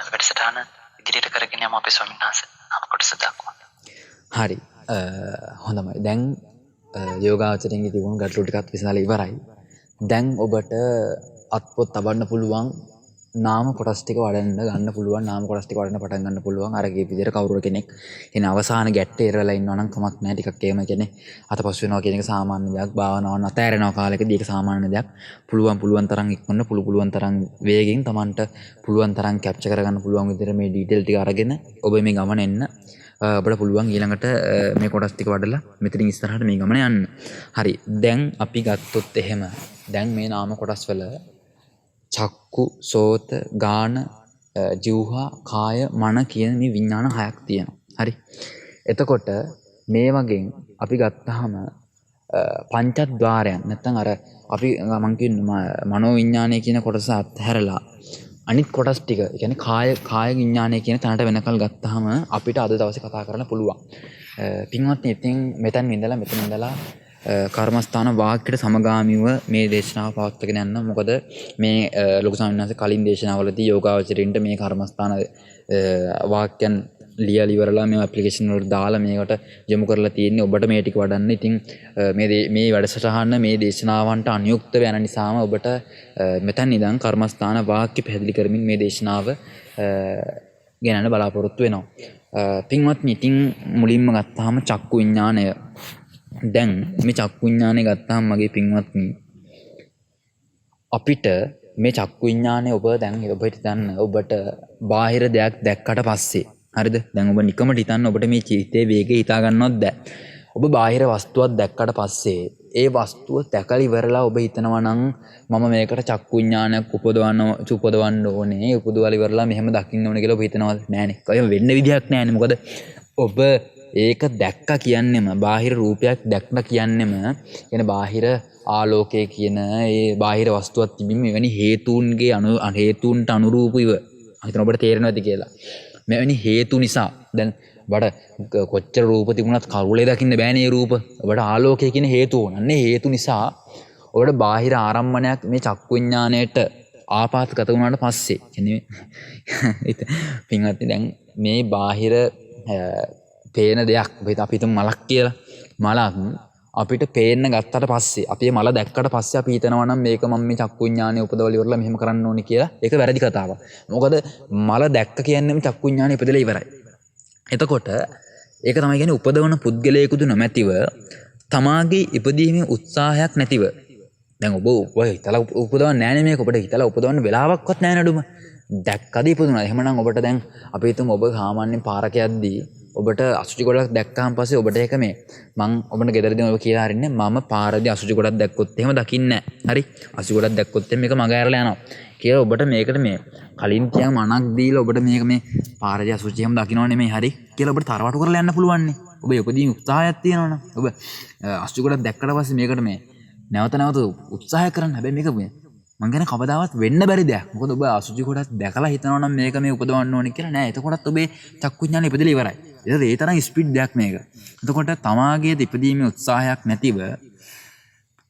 වැඩසටහන ඉදිරියට කරගෙන යමු අපේ ස්වාමීන් වහන්සේ. නාම කොටස දක්වා. හරි. හොඳයි. දැන් යෝගාචරයෙන් තිබුණු ගැටලු ටිකත් විසඳලා ඉවරයි. දැන් ඔබට අත්පොත් තබන්න පුළුවන් නාම කොටස් ටික වඩන්න ගන්න පුළුවන්. නාම කොටස් ටික වඩන්න පටන් ගන්න පුළුවන්. අර ගිය විදිහට කවුරු කෙනෙක් එන අවසාන ගැටේ ඉරලා ඉන්නවා නම් කමක් නැහැ. ටිකක් එහෙම කියන්නේ අතපසු වෙනවා කියන එක සාමාන්‍ය දෙයක්. භාවනාවන් අතෑරෙනවා කාලෙකදී ඒක සාමාන්‍ය දෙයක්. පුළුවන් තරම් ඉක්මනට පුළුවන් තරම් වේගෙන් Tamanට පුළුවන් තරම් කැප්චර් කරගන්න පුළුවන් විදිහට මේ ඩීටේල් ටික අරගෙන ඔබ මේ ගමන එන්න. ඔබට පුළුවන් ඊළඟට මේ කොටස් ටික වඩලා මෙතනින් ඉස්සරහට මේ ගමන යන්න. හරි. දැන් අපි ගත්තොත් එහෙම දැන් මේ නාම කොටස් වල චක්කු, සෝත, ගාන, ජීවහා, කාය, මන කියන මේ විඥාන හයක් තියෙනවා. හරි. එතකොට මේ වගේ අපි ගත්තාම පංචද්වාරයන් නැත්නම් අර අපි මං කියන්නේ මනෝ විඥානය කියන කොටස අත්හැරලා අනිත් කොටස් ටික කියන්නේ කාය විඥානය කියන තැනට වෙනකල් ගත්තාම අපිට අද දවසේ කතා කරන්න පුළුවන්. පින්වත්නි ඉතින් මෙතන ඉඳලා කර්මස්ථාන වාක්‍යයට සමගාමීව මේ දේශනාව පවත්වාගෙන යන්න. මොකද මේ ලොකු ස්වාමීන් වහන්සේ කලින් දේශනාවලදී යෝගාවචරින්ට මේ කර්මස්ථාන වාක්‍යයන් ලියලා ඉවරලා මේ ඇප්ලිකේෂන් වලට දාලා මේකට යොමු කරලා තියෙන්නේ ඔබට මේ ටික වඩන්න. ඉතින් මේ වැඩසටහන මේ දේශනාවන්ට අනුයුක්ත වෙන නිසාම ඔබට මෙතන ඉඳන් කර්මස්ථාන වාක්‍ය පැහැදිලි කරමින් මේ දේශනාව ගෙනන්න බලාපොරොත්තු වෙනවා. පින්වත්නි ඉතින් මුලින්ම ගත්තාම චක්කු විඥානය. දැන් මේ චක්කු විඥානය ගත්තාම මගේ පින්වත්නි අපිට මේ චක්කු විඥානය ඔබට හිතන්න ඔබට බාහිර දෙයක් දැක්කට පස්සේ හරිද? දැන් ඔබ නිකමට හිතන්න ඔබට මේ චිත්තේ වේගය හිතා ගන්නවත් බැහැ. ඔබ බාහිර වස්තුවක් දැක්කට පස්සේ ඒ වස්තුව දැකලා ඉවරලා ඔබ හිතනවා නම් මම මේකට චක්කු විඥානයක් උපදවන්න ඕනේ. උපදවලා ඉවරලා මෙහෙම දකින්න ඕනේ කියලා ඔබ හිතනවද? නෑනේ. ඒක වෙන්න විදිහක් නෑනේ. මොකද ඔබ ඒක දැක්ක කියන්නෙම බාහිර රූපයක් දැක්න කියන්නෙම කියන්නේ බාහිර ආලෝකය කියන ඒ බාහිර වස්තුවක් තිබීම එවැනි හේතුන්ට අනුරූපීව හිතන ඔබට තේරෙනවද කියලා. මෙවැනි හේතු නිසා දැන් ඔබට කොච්චර රූප තිබුණත් කරුලේ දකින්න බෑනේ රූප. ඔබට ආලෝකය කියන හේතුව ඕනන්නේ. හේතු නිසා ඔබට බාහිර ආරම්මණයක් මේ චක්කු විඥාණයට ආපాతගත වුණාට පස්සේ කියන්නේ පින්වත්නි දැන් මේ බාහිර පේන දෙයක් අපි හිතමු මලක් කියලා. මලක් අපිට පේන්න ගත්තට පස්සේ අපි මල දැක්කට පස්සේ අපි හිතනවා නම් මේක මම මේ චක්කු විඥානය උපදවල ඉවරලා මෙහෙම කරන්න ඕනේ කියලා. ඒක වැරදි කතාවක්. මොකද මල දැක්ක කියන්නේ මේ චක්කු විඥානය ඉපදලා ඉවරයි. එතකොට ඒක තමයි කියන්නේ උපදවන පුද්ගලයෙකුදු නොමැතිව තමාගේ ඉපදීමේ උත්සාහයක් නැතිව. දැන් ඔබ හිතලා උපදවන්නේ නැහැ මේක. ඔබට හිතලා උපදවන්න වෙලාවක්වත් නැහැ නඩුම. දැක්කද ඉපදුණා. එහෙමනම් ඔබට දැන් අපි හිතමු ඔබ සාමාන්‍යයෙන් පාරක යද්දී ඔබට අසුචි ගොඩක් දැක්කාම පස්සේ ඔබට ඒක මේ මං ඔබට ගෙදරදී ඔබ කියලා හරින්නේ මම පාරදී අසුචි ගොඩක් දැක්කොත් එහෙම දකින්නේ නැහැ. හරි? අසුචි ගොඩක් දැක්කොත් මේක මග ඇරලා යනවා. කියලා ඔබට මේකට මේ කලින් තියා මනක් දීලා ඔබට මේක මේ පාරදී අසුචි එහෙම දකින්නව නෙමෙයි. හරි? කියලා ඔබට තරවටු කරලා යන්න පුළුවන් නේ. ඔබ යකදී උත්සාහයක් තියෙනවනේ. ඔබ අසුචි ගොඩක් දැක්කට පස්සේ මේකට මේ නැවත උත්සාහය කරන්න. හැබැයි මේක මං ගැන කවදාවත් වෙන්න බැරි දෙයක්. මොකද ඔබ අසුචි ගොඩක් දැකලා හිතනවා නම් මේක මේ උපදවන්න ඕනේ කියලා නෑ. එතකොටත් ඔබේ චක්කු විඥානය ඉපදෙලා ඉවරයි. ඒ තරම් ස්පීඩ් දෙයක් මේක. එතකොට තමාගේ ඉපදීමේ උත්සාහයක් නැතිව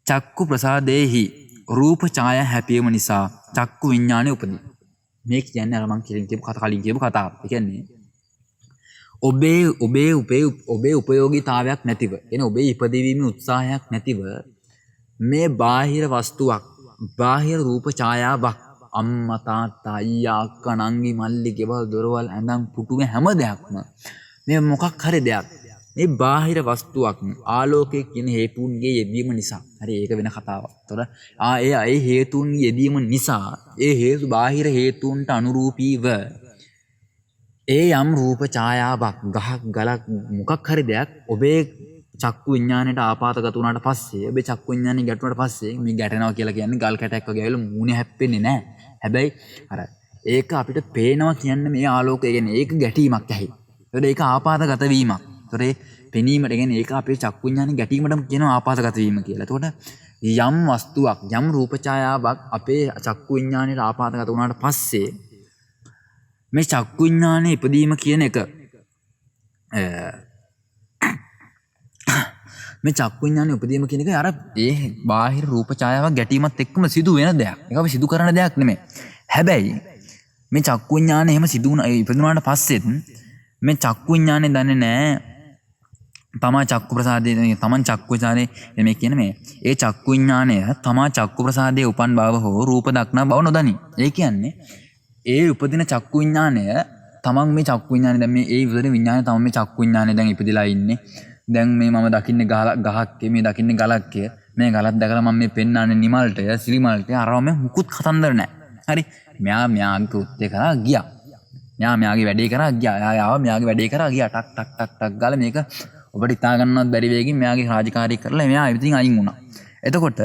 චක්කු ප්‍රසාදේහි රූප ඡායා හැපීම නිසා චක්කු විඥානය උපදී. මේ කියන්නේ අර මං කලින් කියපු කතාව. ඒ කියන්නේ ඔබේ උපයෝගීතාවයක් නැතිව එනේ ඔබේ ඉපදීමේ උත්සාහයක් නැතිව මේ බාහිර වස්තුවක් බාහිර රූප ඡායාවක් අම්මා තාත්තා අයියා අක්කා නංගි මල්ලි ගෙවල් දොරවල් ඇඳන් පුටුගේ හැම දෙයක්ම මේ මොකක් හරි දෙයක් මේ බාහිර වස්තුවක් ආලෝකයේ කියන හේතුන්ගේ යෙදීම නිසා හරි ඒක වෙන කතාවක්. ඒතොර ඒ හේතුන්ගේ යෙදීම නිසා ඒ හේතු බාහිර හේතුන්ට අනුරූපීව ඒ යම් රූප ඡායාවක් ගහක් ගලක් මොකක් හරි දෙයක් ඔබේ චක්කු විඥාණයට ආපాతගත වුණාට පස්සේ ඔබේ චක්කු විඥාණය ගැටුණාට පස්සේ මේ ගැටෙනවා කියලා කියන්නේ ගල් කැටයක් වගේ ඇවිල්ලා මූණේ හැප්පෙන්නේ නැහැ. හැබැයි අර ඒක අපිට පේනවා කියන්නේ මේ ආලෝකය කියන්නේ ඒක ගැටීමක් ඇහි. ඒකට ඒක ආපాతගත වීමක්. ඒතොර පෙනීමට කියන්නේ ඒක අපේ චක්කු විඤ්ඤාණය ගැටීමටම කියනවා ආපాతගත වීම කියලා. එතකොට යම් වස්තුවක් යම් රූප ඡායාවක් අපේ චක්කු විඤ්ඤාණයට ආපాతගත වුණාට පස්සේ මේ චක්කු විඤ්ඤාණය ඉදීම කියන එක මේ චක්කු විඤ්ඤාණය උපදීම කියන එක අර ඒ බාහිර රූප ඡායාවක් ගැටීමත් එක්කම සිදු වෙන දෙයක්. ඒක අපි සිදු කරන දෙයක් නෙමෙයි. හැබැයි මේ චක්කු විඤ්ඤාණය එහෙම සිදු වුණා ඉපදුනාට පස්සෙත් මේ චක්කු විඤ්ඤාණය දන්නේ නැහැ තමා චක්කු ප්‍රසාදයේ තමන් චක්කු විඤ්ඤාණය මේ කියන්නේ මේ ඒ චක්කු විඤ්ඤාණය තමා චක්කු ප්‍රසාදයේ උපන් බව හෝ රූප දක්නා බව නොදනි. ඒ කියන්නේ ඒ උපදින චක්කු විඤ්ඤාණය තමන් මේ චක්කු විඤ්ඤාණය දැන් මේ ඒ උපදින විඤ්ඤාණය තමන් මේ චක්කු විඤ්ඤාණය දැන් ඉපදිලා ඉන්නේ. දැන් මේ මම දකින්නේ ගහක් මේ දකින්නේ ගලක් මේ ගලක් දැකලා මම මේ පෙන්නන්නේ නිමල්ටය සිලිමල්ටය අරව මේ මුකුත් කතන්දර නැහැ. හරි මෙයාගේ කෘත්‍ය කරා ගියා. මෙයාගේ වැඩේ කරා ගියා. ආව මෙයාගේ වැඩේ කරා ගියා. ටක් ගාලා මේක ඔබට හිතා ගන්නවත් බැරි වේගින් මෙයාගේ රාජකාරී කරලා මෙයා ඉතින් අයින් වුණා. එතකොට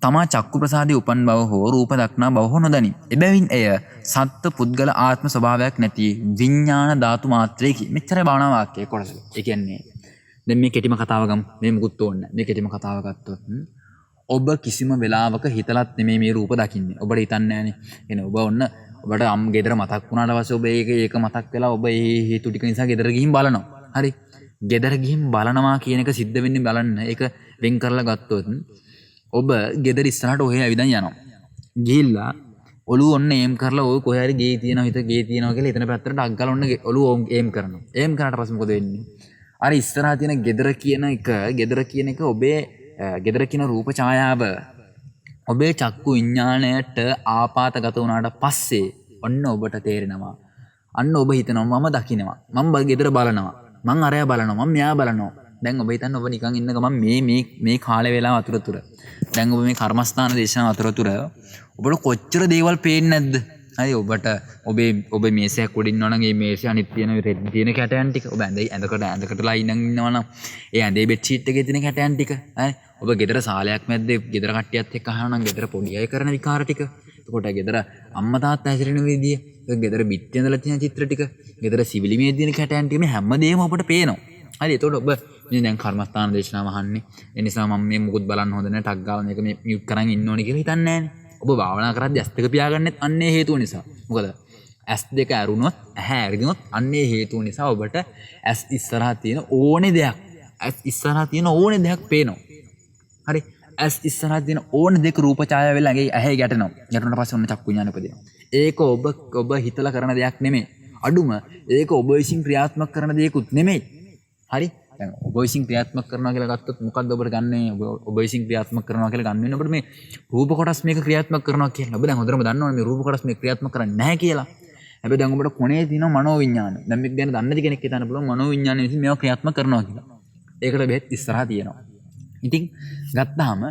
තමා චක්කු ප්‍රසාදයේ උපන් බව හෝ රූප දක්නා බව හෝ නොදනි. එබැවින් එය සත්ත්ව පුද්ගල ආත්ම ස්වභාවයක් නැති විඥාන ධාතු මාත්‍රයකි. මෙච්චර භාවනා වාක්‍යයේ කොටස. ඒ කියන්නේ දැන් මේ කෙටිම කතාව ගමු. මේ මුකුත් ඕනේ නැහැ. මේ කෙටිම කතාව ගත්තොත් ඔබ කිසිම වෙලාවක හිතලත් නෙමෙයි මේ රූප දකින්නේ. ඔබට හිතන්නේ නැහනේ. එන ඔබ ඔන්න ඔබට ගෙදර මතක් වුණාට පස්සේ ඔබ ඒක මතක් වෙලා ඔබ ඒ හේතු ටික නිසා ගෙදර ගිහින් බලනවා. හරි. ගෙදර ගිහින් බලනවා කියන එක සිද්ධ වෙන්නේ බලන්න. ඒක වෙන් කරලා ගත්තොත් ඔබ ගෙදර ඉස්සරහට ඔහේ ඇවිදන් යනවා. ගිහිල්ලා ඔළුව ඔන්න එම් කරලා ඔය කොහේ හරි ගේ තියෙනවා හිත ගේ තියෙනවා කියලා එතන පැත්තට අග්ගල ඔන්න ඔළුව එම් කරනවා. එම් කරාට පස්සේ මොකද වෙන්නේ? අර ඉස්සරහා තියෙන ගෙදර කියන එක ඔබේ ගෙදර කියන රූප ඡායාව ඔබේ චක්කු විඤ්ඤාණයට ආපాతගත වුණාට පස්සේ ඔන්න ඔබට තේරෙනවා. අන්න ඔබ හිතනවා මම දකිනවා. මම ගෙදර බලනවා. මං අරයා බලනවා. මම මෙයා බලනවා. දැන් ඔබ හිතන්න ඔබ නිකන් ඉන්න ගමන් මේ කාලේ වෙලාව අතුරතුර දැන් ඔබ මේ කර්මස්ථාන දේශනාව අතුරතුර ඔබට කොච්චර දේවල් පේන්නේ නැද්ද? හරි ඔබට ඔබේ මේසයක් උඩින් ඉන්නවනම් ඒ මේසය අනිත් තියෙන රෙදි තියෙන කැටයන් ටික ඔබ ඇඳකටලා ඉන්නවනම් ඒ ඇඳේ බෙඩ් ෂීට් එකේ තියෙන කැටයන් ටික හරි ඔබ ගෙදර සාලයක් මැද්දේ ගෙදර කට්ටියත් එක්ක අහනවා නම් ගෙදර පොඩි අය කරන විකාර ටික එතකොට ගෙදර අම්මා තාත්තා හැසිරෙන විදිය ගෙදර බිත්ති ඇඳලා තියෙන චිත්‍ර ටික ගෙදර සිවිලි මේ තියෙන කැටයන් ටික මේ හැමදේම ඔබට පේනවා. හරි එතකොට ඔබ මේ දැන් කර්මස්ථාන දේශනාව අහන්නේ ඒ නිසා මම මේ මුකුත් බලන්න හොඳ නැහැ ටක් ගාලා මේක මේ මියුට් කරන් ඉන්න ඕනේ කියලා හිතන්නේ නැහනේ. ඔබ භාවනා කරද්දී ඇස් දෙක පියාගන්නෙත් අන්නේ හේතුව නිසා. මොකද ඇස් දෙක ඇරුණොත් ඇහැ ඇරිදිනොත් අන්නේ හේතුව නිසා ඔබට ඇස් ඉස්සරහා තියෙන ඕනේ දෙයක් පේනවා. හරි ඇස් ඉස්සරහා තියෙන ඕනේ දෙක රූප ඡායාව වෙලා ඇහැ ගැටෙනවා. ගැටුණාට පස්සේ ඔන්න චක්කු විඤ්ඤාණය උපදිනවා. ඒක ඔබ හිතලා කරන දෙයක් නෙමෙයි. අඩුම ඒක ඔබ විසින් ක්‍රියාත්මක කරන දෙයක්ුත් නෙමෙයි. හරි දැන් ඔබ විසින් ක්‍රියාත්මක කරනවා කියලා ගත්තොත් මොකද්ද ඔබට ගන්නෙ? ඔබ විසින් ක්‍රියාත්මක කරනවා කියලා ගන්න වෙන්නේ ඔබට මේ රූප කොටස් මේක ක්‍රියාත්මක කරනවා කියලා. ඔබ දැන් හොඳටම දන්නවනේ මේ රූප කොටස් මේක ක්‍රියාත්මක කරන්නේ නැහැ කියලා. හැබැයි දැන් ඔබට කොනේ තියෙන මනෝ විඤ්ඤාණය. දැන් මේක ගැන දන්නේ නැති කෙනෙක් හිතන්න පුළුවන් මනෝ විඤ්ඤාණය විසින් මේවා ක්‍රියාත්මක කරනවා කියලා. ඒකට බෙහෙත් ඉස්සරහා තියෙනවා. ඉතින් ගත්තාම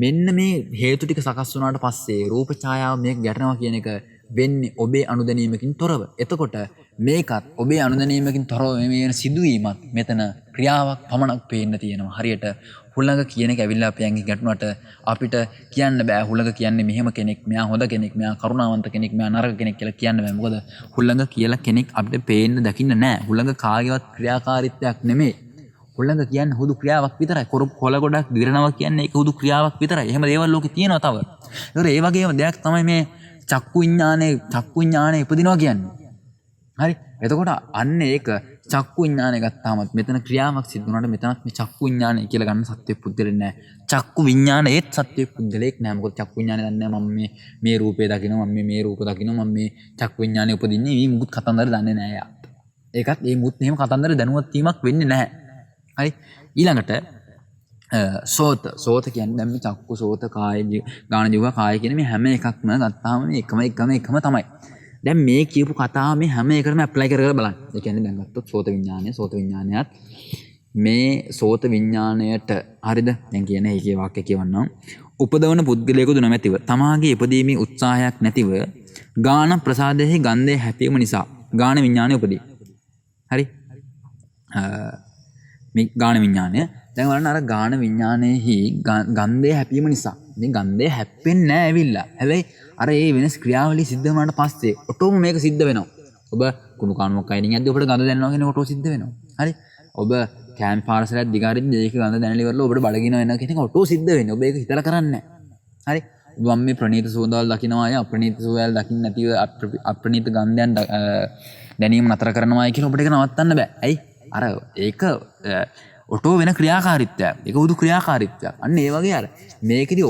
මෙන්න මේ හේතු ටික සකස් වුණාට පස්සේ රූප ඡායාව මේක ගැටෙනවා කියන එක වෙන්නේ ඔබේ අනුදැනීමකින් තොරව. එතකොට මේකත් ඔබේ අනුදැනීමකින් තොරව මේ වෙන සිදුවීමත් මෙතන ක්‍රියාවක් පමණක් පේන්න තියෙනවා. හරියට හුළඟ කියන එක ඇවිල්ලා අපි ඇඟේ ගැටුණාට අපිට කියන්න බෑ හුළඟ කියන්නේ මෙහෙම කෙනෙක්, මෙයා හොඳ කෙනෙක්, මෙයා කරුණාවන්ත කෙනෙක්, මෙයා නරක කෙනෙක් කියලා කියන්න බෑ. මොකද හුළඟ කියලා කෙනෙක් අපිට පේන්න දකින්න නෑ. හුළඟ කාගේවත් ක්‍රියාකාරීත්වයක් නෙමෙයි. හුළඟ කියන්නේ හුදු ක්‍රියාවක් විතරයි. කොළ ගොඩක් දිරනවා කියන්නේ ඒක හුදු ක්‍රියාවක් විතරයි. එහෙම දේවල් ලෝකේ තියෙනවා තව. ඒතර ඒ වගේම දෙයක් තමයි මේ චක්කු විඤ්ඤාණය ඉපදිනවා කියන්නේ. හරි එතකොට අන්න ඒක චක්කු විඤ්ඤාණය ගත්තාම මෙතන ක්‍රියාවක් සිද්ධ වුණාට මෙතනත් මේ චක්කු විඤ්ඤාණය කියලා ගන්න සත්‍ය පුද්ගලෙක් නැහැ. චක්කු විඤ්ඤාණයේත් සත්‍ය පුද්ගලෙක් නැහැ. මොකද චක්කු විඤ්ඤාණය දන්නේ නැහැ මම මේ රූපේ දකිනවා මම මේ රූප දකිනවා මම මේ චක්කු විඤ්ඤාණය උපදින්නේ මේ මුකුත් කතන්දර දන්නේ නැහැ යා. ඒකත් මේ මුත් එහෙම කතන්දර දැනුවත් වීමක් වෙන්නේ නැහැ. හරි ඊළඟට සෝත කියන්නේ දැන් මේ චක්කු සෝත කාය ගාන ජීව කාය කියන මේ හැම එකක්ම ගත්තාම මේ එකම තමයි. දැන් මේ කියපු කතාව මේ හැම එකකටම ඇප්ලයි කරලා බලන්න. ඒ කියන්නේ දැන් ගත්තොත් සෝත විඤ්ඤාණයත් මේ සෝත විඤ්ඤාණයට හරිද? දැන් කියන්නේ ඒකේ වාක්‍ය කියවන්නම්. උපදවන පුද්ගලයෙකුදු නොමැතිව තමාගේ ඉපදීමේ උත්සාහයක් නැතිව ගාන ප්‍රසාදයේ ගන්ධය හැපීම නිසා ගාන විඤ්ඤාණය උපදී. හරි? මේ ගාන විඤ්ඤාණය දැන් බලන්න අර ගාන විඤ්ඤාණයෙහි ගන්ධය හැපීම නිසා මේ ගන්ධය හැප්පෙන්නේ නැහැ ඇවිල්ලා. හැබැයි අර ඒ වෙනස් ක්‍රියාවලිය සිද්ධ වුණාට පස්සේ ඔටෝම මේක සිද්ධ වෙනවා. ඔබ කුණු කාණුවක් අයිනින් යද්දී ඔබට ගඳ දැනෙනවා කියන ඔටෝ සිද්ධ වෙනවා. හරි ඔබ කෑන් පාර්සලයක් දිගාරින් ඒක ගඳ දැනලි කරලා ඔබට බඩගින වෙනවා කියන එක ඔටෝ සිද්ධ වෙන්නේ. ඔබ ඒක හිතලා කරන්නේ නැහැ. හරි මම මේ ප්‍රණීත සුවඳවල් දකින්නවා අය අප්‍රණීත සුවඳවල් දකින්න නැතිව අප්‍රණීත ගන්ධයන් දැනීම නතර කරනවා කියන ඔබට ඒක නවත්තන්න බෑ. ඇයි? අර ඒක ඔටෝ වෙන ක්‍රියාකාරීත්වයක්. ඒක උදු ක්‍රියාකාරීත්වයක්. අන්න ඒ වගේ අර මේකෙදි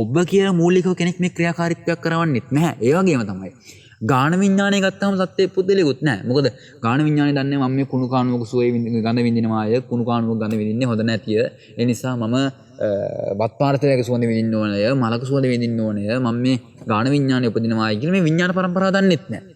ඔබ කියන මූලිකව කෙනෙක් මේ ක්‍රියාකාරීත්වයක් කරවන්නෙත් නැහැ. ඒ වගේම තමයි. ගාන විඥානය ගත්තාම සත්‍ය පුද්දලෙකුත් නැහැ. මොකද ගාන විඥානය දන්නේ මම මේ කුණු කාණුවක සුවේ ගඳ විඳිනවා අය කුණු කාණුවක ගඳ විඳින්නේ හොඳ නැතිය. ඒ නිසා මම බත් පාර්ථවයක සුවඳ විඳින්න ඕනය, මලක සුවඳ විඳින්න ඕනය. මම මේ ගාන විඥානය උපදිනවා කියන මේ විඥාන පරම්පරාව දන්නෙත් නැහැ.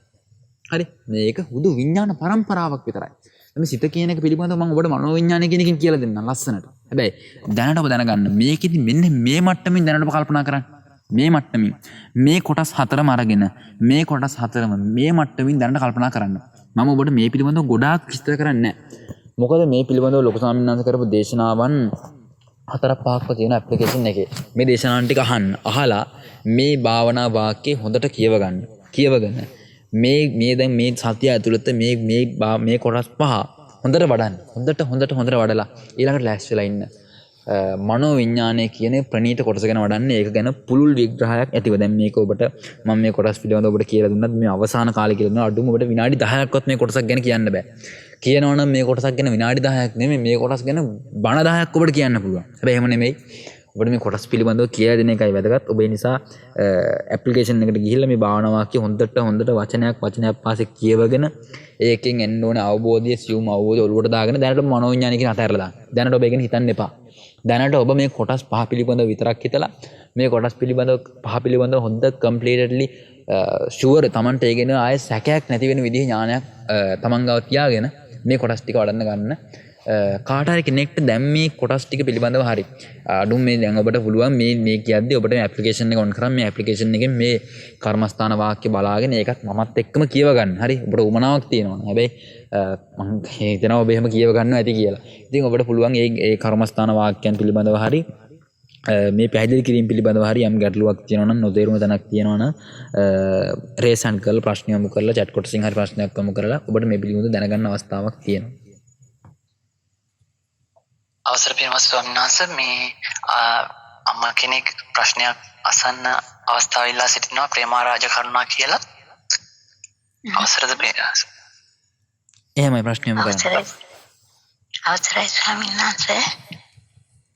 හරි මේක හුදු විඥාන පරම්පරාවක් විතරයි. මේ සිත කියන එක පිළිබඳව මම ඔබට මනෝ විඥානය කියන එකකින් කියලා දෙන්නම් ලස්සනට. හැබැයි දැනට ඔබ දැනගන්න මේකෙදි මෙන්න මේ මට්ටමින් දැනට ඔබ කල්පනා කරන්න. මේ මට්ටමින් මේ කොටස් හතරම අරගෙන මේ කොටස් හතරම මේ මට්ටමින් දැනට කල්පනා කරන්න. මම ඔබට මේ පිළිබඳව ගොඩාක් විස්තර කරන්නේ නැහැ. මොකද මේ පිළිබඳව ලොකු ස්වාමීන් වහන්සේ කරපු දේශනාවන් 4-5ක්ම තියෙන ඇප්ලිකේෂන් එකේ. මේ දේශනාවන් ටික අහලා මේ භාවනා වාක්‍ය හොඳට කියවගෙන මේ දැන් මේ සතිය ඇතුළත මේ කොටස් පහ හොඳට වඩන්න. හොඳට වඩලා ඊළඟට ලෑස්ති වෙලා ඉන්න. මනෝ විඥානය කියන ප්‍රණීත කොටස ගැන වඩන්නේ ඒක ගැන පුළුල් විග්‍රහයක් ඇතිව දැන් මේක ඔබට මම මේ කොටස් පිළිබඳව ඔබට කියලා දුන්නත් මේ අවසාන කාලේ කියලා දුන්නා අඩුම ඔබට විනාඩි 10ක්වත් මේ කොටසක් ගැන කියන්න බෑ. කියනවනම් මේ කොටසක් ගැන විනාඩි 10ක් නෙමෙයි මේ කොටස් ගැන බණ 10ක් ඔබට කියන්න පුළුවන්. හැබැයි එහෙම නෙමෙයි. ඔබට මේ කොටස් පිළිබඳව කියලා දෙන එකයි වැදගත්. ඔබ ඒ නිසා ඇප්ලිකේෂන් එකට ගිහිල්ලා මේ භාවනා වාක්‍ය හොඳට වචනයක් පාසේ කියවගෙන ඒකෙන් එන්න ඕනේ අවබෝධය සියුම් අවබෝධය ඔලුවට දාගෙන දැනට මනෝ විඥානය කියන අතහැරලා දාන්න. දැනට ඔබ ඒක ගැන හිතන්න එපා. දැනට ඔබ මේ කොටස් පහ පිළිබඳව විතරක් හිතලා මේ කොටස් පිළිබඳව පහ පිළිබඳව හොඳ කම්ප්ලීටඩ්ලි ෂුවර් Tamanට ඒ ගැන ආයෙ සැකයක් නැති වෙන විදිහේ ඥානයක් Taman ගාව තියාගෙන මේ කොටස් ටික වඩන්න ගන්න. කාට හරි කෙනෙක්ට දැන් මේ කොටස් ටික පිළිබඳව හරි අඩුම මේ දැන් ඔබට පුළුවන් මේ කියද්දි ඔබට මේ ඇප්ලිකේෂන් එක ඔන් කරන් මේ ඇප්ලිකේෂන් එකෙන් මේ කර්මස්ථාන වාක්‍ය බලාගෙන ඒකත් මමත් එක්කම කියව ගන්න. හරි ඔබට උමනාවක් තියෙනවා. හැබැයි මම හිතනවා ඔබ එහෙම කියව ගන්නවා ඇති කියලා. ඉතින් ඔබට පුළුවන් ඒ කර්මස්ථාන වාක්‍යයන් පිළිබඳව හරි මේ පැහැදිලි කිරීම පිළිබඳව හරි යම් ගැටලුවක් තියෙනවා නම් නොතේරුම තැනක් තියෙනවා නම් රේසන් කරලා ප්‍රශ්න යොමු කරලා chat කොටසින් හරි ප්‍රශ්නයක් යොමු කරලා ඔබට මේ පිළිබඳව දැනගන්න අවස්ථාවක් තියෙනවා. අවසර පින්වත් ස්වාමීන් වහන්සේ මේ අම්මා කෙනෙක් ප්‍රශ්නයක් අසන්න අවස්ථාව ඉල්ලා සිටිනවා ප්‍රේමාරාජ කරුණා කියලා. අවසරද පේරාස. එහෙමයි ප්‍රශ්නය යොමු කරන්න. අවසරයි ස්වාමීන් වහන්සේ.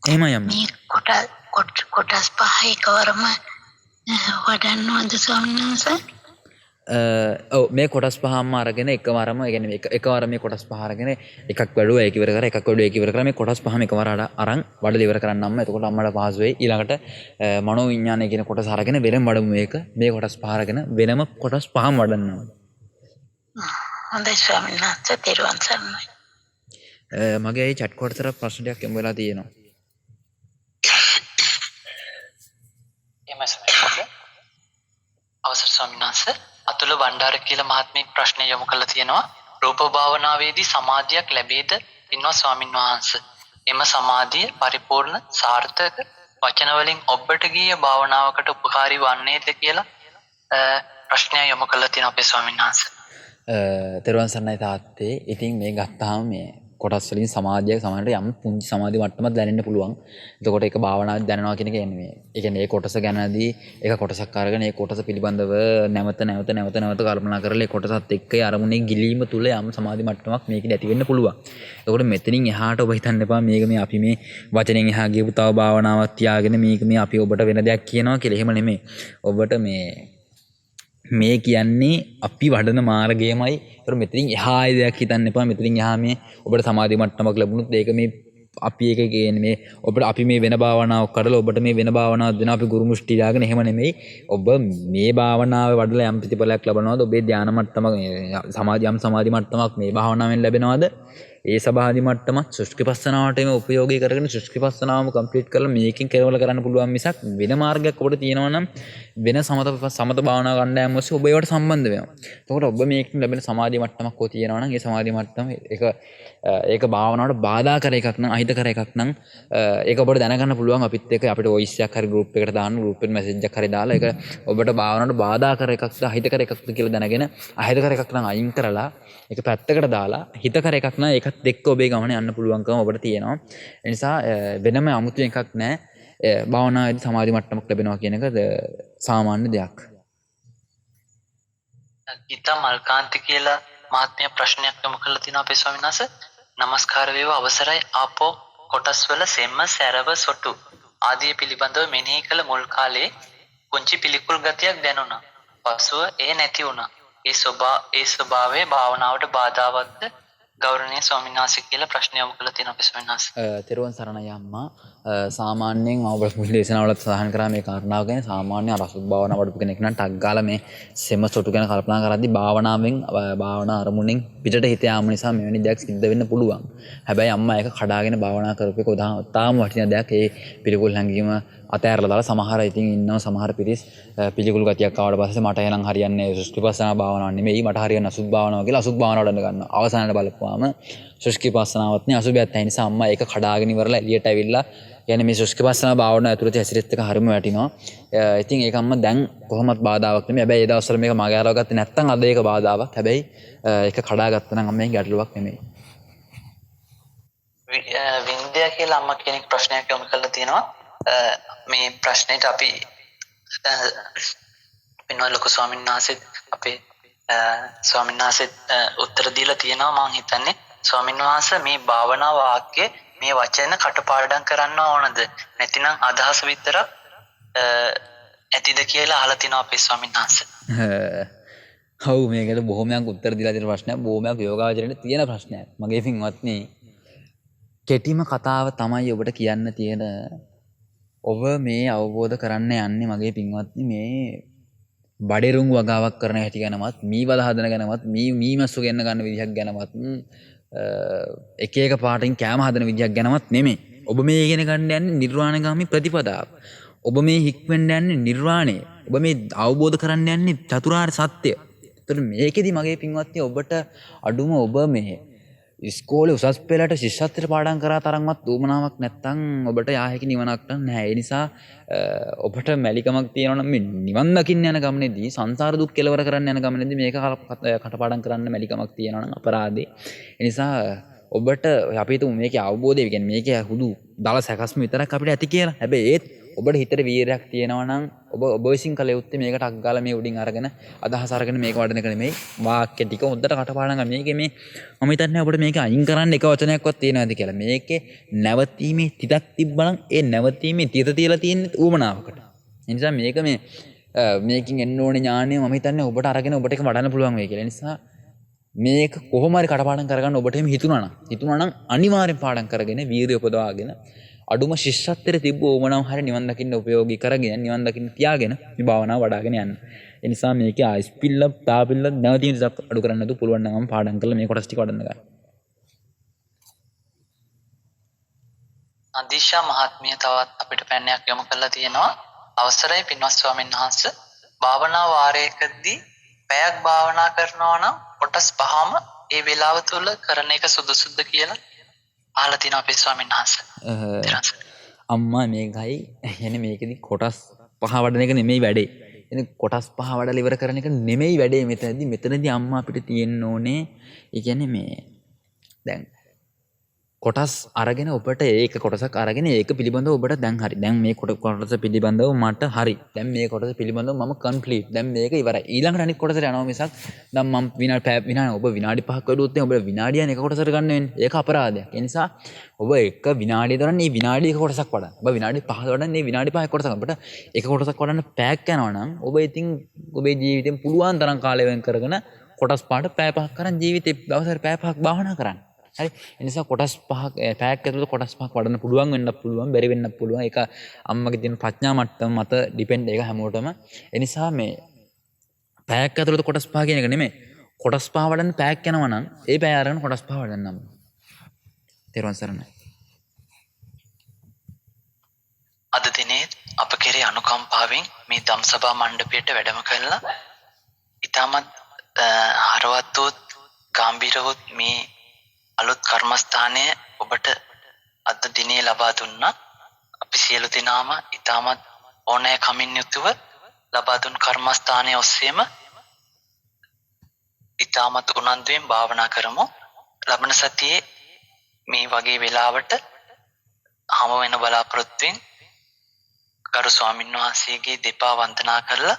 එහෙමයි අම්මා. මේ කොටස් පහ එකවරම වඩන්නවද ස්වාමීන් වහන්සේ? ඔව් මේ කොටස් පහම අරගෙන එකවරම يعني එකවර මේ කොටස් පහ අරගෙන එකක් වැඩුවා ඒක ඉවර කරා එකක් වැඩුවා ඒක ඉවර කරා මේ කොටස් පහම එකවර අරන් වඩලා ඉවර කරන්න අම්මා. එතකොට අම්මට පහසු වෙයි. ඊළඟට මනෝ විඥානය කියන කොටස අරගෙන වෙනම වඩමු මේ කොටස් පහ අරගෙන වෙනම කොටස් පහම වඩන්නවා. හොඳයි ස්වාමීන් වහන්සේ තෙරුවන් සරණයි. මගේ ඒ chat කොටසට ප්‍රශ්නයක් යොමු වෙලා තියෙනවා. අවසර ස්වාමීන් වහන්සේ අතුල බණ්ඩාර කියලා මහත්මයෙක් ප්‍රශ්නය යොමු කළා තියෙනවා. රූප භාවනාවේදී සමාධියක් ලැබේද? පින්වත් ස්වාමීන් වහන්සේ එම සමාධිය පරිපූර්ණ සාර්ථක වචන වලින් ඔබට ගිය භාවනාවකට උපකාරී වන්නේද කියලා ප්‍රශ්නය යොමු කළා තියෙනවා අපේ ස්වාමීන් වහන්සේ. තෙරුවන් සරණයි තාත්තේ. ඉතින් මේ ගත්තාම මේ කොටස් වලින් සමාධියක් සමහරට යම් පුංචි සමාධි මට්ටමක් දැනෙන්න පුළුවන්. එතකොට ඒක භාවනාවක් දැනනවා කියන එක එන්නේ මේ. ඒ කියන්නේ ඒ කොටස ගැනදී ඒක කොටසක් අරගෙන ඒ කොටස පිළිබඳව නැවත කල්පනා කරලා ඒ කොටසත් එක්ක අරමුණේ ගිලීම තුල යම් සමාධි මට්ටමක් මේකෙදි ඇති වෙන්න පුළුවන්. එතකොට මෙතනින් එහාට ඔබ හිතන්න එපා මේක මේ අපි මේ වචනෙන් එහා ගියපු තව භාවනාවක් තියාගෙන මේක මේ අපි ඔබට වෙන දෙයක් කියනවා කියලා. එහෙම නෙමෙයි. ඔබට මේ කියන්නේ අපි වඩන මාර්ගයමයි. ඒතර මෙතනින් එහා ආය දෙයක් හිතන්න එපා. මෙතනින් එහා මේ ඔබට සමාධි මට්ටමක් ලැබුණොත් ඒක මේ අපි එක කියන්නේ මේ ඔබට අපි මේ වෙන භාවනාවක් කරලා ඔබට මේ වෙන භාවනාවක් දෙනවා අපි ගුරු මුෂ්ටි දාගෙන එහෙම නෙමෙයි. ඔබ මේ භාවනාවේ වඩලා යම් ප්‍රතිඵලයක් ලබනවාද? ඔබේ ධානා මට්ටමක් සමාධි මට්ටමක් මේ භාවනාවෙන් ලැබෙනවාද? ඒ සමාධි මට්ටමත් සුෂ්ඨිපස්සනාවටම උපයෝගී කරගෙන සුෂ්ඨිපස්සනාවම කම්ප්ලීට් කරලා මේකෙන් කෙරවල කරන්න පුළුවන් මිසක් වෙන මාර්ගයක් ඔබට තියෙනවා නම් වෙන සමත භාවනා කණ්ඩායම් ඔස්සේ ඔබ ඒවට සම්බන්ධ වෙනවා. එතකොට ඔබ මේකෙන් ලැබෙන සමාධි මට්ටමක් ඔය තියෙනවා නම් ඒ සමාධි මට්ටම ඒක භාවනාවට බාධා කර එකක් නම් අහිත කර එකක් නම් ඒක ඔබට දැනගන්න පුළුවන් අපිත් එක්ක අපිට වොයිස් එකක් හරි ගෲප් එකකට දාන්න ගෲප් එකට මැසේජ් එකක් හරි දාලා ඒක ඔබට භාවනාවට බාධා කර එකක්ද අහිත කර එකක්ද කියලා දැනගෙන අහිත කර එකක් නම් අයින් කරලා ඒක පැත්තකට දාලා හිත කර එකක් නම් ඒකත් පින්වත්නියත් එක්ක ඔබේ ගමන යන්න පුළුවන්කම ඔබට තියෙනවා. ඒ නිසා වෙනම 아무තු එකක් නැහැ. භාවනාවේදී සමාධි මට්ටමක් ලැබෙනවා කියන එක සාමාන්‍ය දෙයක්. ගීතා මල්කාන්ති කියලා මහත්මයා ප්‍රශ්නයක් යොමු කළා තියෙනවා අපේ ස්වාමීන් වහන්සේ. নমස්කාර වේවා අවසරයි ආපෝ කොටස් වල සෙම්ම සැරව සොටු ආදී පිළිබඳව මෙනෙහි කළ මුල් කාලේ කුංචි පිළිකුල් ගතියක් දැනුණා. පසුව ඒ නැති වුණා. ඒ ස්වභාවය භාවනාවට බාධාවත්ද ගෞරවනීය ස්වාමීන් වහන්සේ කියලා ප්‍රශ්න යොමු කළා තියෙනවා අපේ ස්වාමීන් වහන්සේ. තෙරුවන් සරණයි අම්මා. සාමාන්‍යයෙන් මම ඔබට මුල් දේශනාවලත් සඳහන් කරා මේ කාරණාව ගැන. සාමාන්‍ය අරසුත් භාවනා වඩපු කෙනෙක් නම් ටක් ගාලා මේ සෙම සොටු ගැන කල්පනා කරද්දී භාවනා අරමුණෙන් පිටට හිත යාම නිසා මෙවැනි දෙයක් සිද්ධ වෙන්න පුළුවන්. හැබැයි අම්මා ඒක කඩාගෙන භාවනා කරපු එක තාම වටින දෙයක්. ඒ පිළිකුල් හැඟීම අතෑරලා දාලා සමහර ඉතින් ඉන්නවා සමහර පිරිස් පිළිකුල් ගතියක් ආවට පස්සේ මට එහෙනම් හරියන්නේ සුෂ්ඨිපස්සනා භාවනාවක් නෙමෙයි මට හරියන්නේ අසුත් භාවනාව කියලා අසුත් භාවනාවට වඩන්න ගන්නවා. අවසානයේ බලපුවාම සුෂ්ඨිපස්සනාවත් නේ අසුබයත් නැහැ. නිසා අම්මා ඒක කඩාගෙන ඉවරලා එළියට ඇවිල්ලා يعني මේ සුෂ්ඨිපස්සනා භාවනාව ඇතුළත හැසිරෙත් එක හරියම වැටිනවා. ඉතින් ඒක අම්මා දැන් කොහොමත් බාධාවක් නෙමෙයි. හැබැයි ඒ දවස්වල මේක මගේ අරව ගත්තේ නැත්නම් අද ඒක බාධාවක්. හැබැයි ඒක කඩාගත්තා නම් අම්මෙන් ගැටලුවක් නෙමෙයි. වින්ද්‍යා කියලා අම්මා කෙනෙක් ප්‍රශ්නයක් යොමු කළා තියෙනවා. මේ ප්‍රශ්නෙට අපි පින්වත් ලොකු ස්වාමීන් වහන්සේ අපේ ස්වාමීන් වහන්සේ උත්තර දීලා තියෙනවා. මම හිතන්නේ ස්වාමීන් වහන්සේ මේ භාවනා වාක්‍ය මේ වචන කටපාඩම් කරන්න ඕනද නැතිනම් අදහස විතරක් ඇතිද කියලා අහලා තිනවා අපේ ස්වාමීන් වහන්සේ. ඔව් මේකට බොහොමයක් උත්තර දීලා තියෙන ප්‍රශ්නයක්. බොහොමයක් යෝගාවචරයට තියෙන ප්‍රශ්නයක්. මගේ පින්වත්නි කෙටිම කතාව තමයි ඔබට කියන්න තියෙන. ඔබ මේ අවබෝධ කරන්න යන්නේ මගේ පින්වත්නි මේ බඩෙරුංගු වගාවක් කරන හැටි ගැනවත් මීවල හදන ගැනවත් මීමස්සු ගෙන්න ගන්න විදිහක් ගැනවත් එක එක පාටින් කෑම හදන විදිහක් ගැනවත් නෙමෙයි. ඔබ මේ ඉගෙන ගන්න යන්නේ නිර්වාණගාමී ප්‍රතිපදාව. ඔබ මේ හික්මෙන්න යන්නේ නිර්වාණය. ඔබ මේ අවබෝධ කරන්න යන්නේ චතුරාර්ය සත්‍ය. ඒතර මේකෙදි මගේ පින්වත්නි ඔබට අඩුම ඔබ මේ ඉස්කෝලේ උසස් පෙළට ශිෂ්‍යත්වයට පාඩම් කරා තරම්වත් උවමනාවක් නැත්තම් ඔබට යා හැකි නිවනක් නැහැ. ඒ නිසා ඔබට මැලිකමක් තියෙනවා නම් මේ නිවන් දකින්න යන ගමනේදී සංසාර දුක් කෙලවර කරන්න යන ගමනේදී මේක කටපාඩම් කරන්න මැලිකමක් තියෙනවා නම් අපරාධේ. ඒ නිසා ඔබට අපි හිතමු මේකේ අවබෝධය කියන්නේ මේකේ හුදු දල සැකස්ම විතරක් අපිට ඇති කියලා. හැබැයි ඒත් ඔබට හිතේ වීරයක් තියෙනවා නම් ඔබ විසින් කළ යුත්තේ මේකට අක් ගාලා මේ උඩින් අරගෙන අදහස් අරගෙන මේක වඩන එක නෙමෙයි. වාක්‍ය ටික හොඳට කටපාඩම් කරන්න. මේකේ මේ මම හිතන්නේ ඔබට මේක අයින් කරන්න එක වචනයක්වත් තියෙනවද කියලා. මේකේ නැවතීමේ තිතක් තිබ්බනම් ඒ නැවතීමේ තිත තියලා තියෙන්නේ ඌමනාවකට. ඒ නිසා මේක මේකින් එන්න ඕනේ ඥානය මම හිතන්නේ ඔබට අරගෙන ඔබට ඒක වඩන්න පුළුවන් වෙයි කියලා. ඒ නිසා මේක කොහොම හරි කටපාඩම් කරගන්න ඔබට එහෙම හිතුණා නම් අනිවාර්යෙන් පාඩම් කරගෙන වීරිය උපදවාගෙන අඩුම ශිෂ්‍යත්වයට තිබ්බ ඕමනම් හරි නිවන් දකින්න උපයෝගී කරගෙන නිවන් දකින්න තියාගෙන මේ භාවනාව වඩ아가ගෙන යන්න. ඒ නිසා මේකේ ආයිස් පිල්ල තාපිල්ල නැවතීම් ටිකක් අඩු කරන්න නතු පුළුවන් නම් පාඩම් කරලා මේ කොටස් ටික වඩන්න ගන්න. අදිශා මහත්මිය තවත් අපිට පැනයක් යොමු කරලා තියෙනවා. අවසරයි පින්වත් ස්වාමීන් වහන්සේ භාවනා වාරයකදී පැයක් භාවනා කරනවා නම් කොටස් පහම ඒ වෙලාව තුල කරන එක සුදුසුද කියලා අහලා තියෙනවා අපේ ස්වාමීන් වහන්සේ. අම්මා මේකයි يعني මේකෙදි කොටස් පහ වඩන එක නෙමෙයි වැඩේ. يعني කොටස් පහ වඩලා ඉවර කරන එක නෙමෙයි වැඩේ මෙතනදී අම්මා අපිට තියෙන්න ඕනේ. ඒ කියන්නේ මේ දැන් කොටස් අරගෙන ඔබට ඒක කොටසක් අරගෙන ඒක පිළිබඳව ඔබට දැන් හරි. දැන් මේ කොටස පිළිබඳව මට හරි. දැන් මේ කොටස පිළිබඳව මම කම්ප්ලීට්. දැන් මේක ඉවරයි. ඊළඟට අනිත් කොටසට යනවා මිසක් දැන් මම විනාඩි ඔබ විනාඩි 5ක් වැඩුවොත් ඔබ විනාඩියක් එක කොටසට ගන්න වෙන්නේ. ඒක අපරාධයක්. ඒ නිසා ඔබ එක විනාඩිය දරන මේ විනාඩි එක කොටසක් වඩන්න. ඔබ විනාඩි 5 වඩන්න මේ විනාඩි 5 කොටසක්. ඔබට එක කොටසක් වඩන්න පැයක් යනවා නම් ඔබ ඉතින් ඔබේ ජීවිතෙන් පුළුවන් තරම් කාලය වෙන් කරගෙන කොටස් පාඩ පැය 5ක් කරන් ජීවිතේ දවසට පැය 5ක් භාවනා කරන්න. හරි. ඒ නිසා කොටස් පහක් පැයක් ඇතුළත කොටස් පහක් වඩන්න පුළුවන් වෙන්නත් පුළුවන් බැරි වෙන්නත් පුළුවන්. ඒක අම්මගේ තියෙන ප්‍රඥා මට්ටම මත ඩිපෙන්ඩ් ඒක හැමෝටම. ඒ නිසා මේ පැයක් ඇතුළත කොටස් පහ කියන එක නෙමෙයි. කොටස් පහ වඩන්න පැයක් යනවා නම් ඒ පැය අරගෙන කොටස් පහ වඩන්නම්. තෙරුවන් සරණයි. අද දිනේ අප කෙරේ අනුකම්පාවෙන් මේ ධම්සභා මණ්ඩපයට වැඩම කළා. ඊටමත් හරවත් වූ ගැඹීර වූ මේ අලුත් කර්මස්ථානය ඔබට අද දිනේ ලබා දුන්නා. අපි සියලු දෙනාම ඊටමත් ඕනෑකමින් යුතුව ලබා දුන් කර්මස්ථානයේ ඔස්සේම ඊටමත් උනන්දුවෙන් භාවනා කරමු. ලබන සතියේ මේ වගේ වෙලාවට හම වෙන බලාපොරොත්තුවෙන් ගරු ස්වාමීන් වහන්සේගේ දෙපා වන්දනා කරලා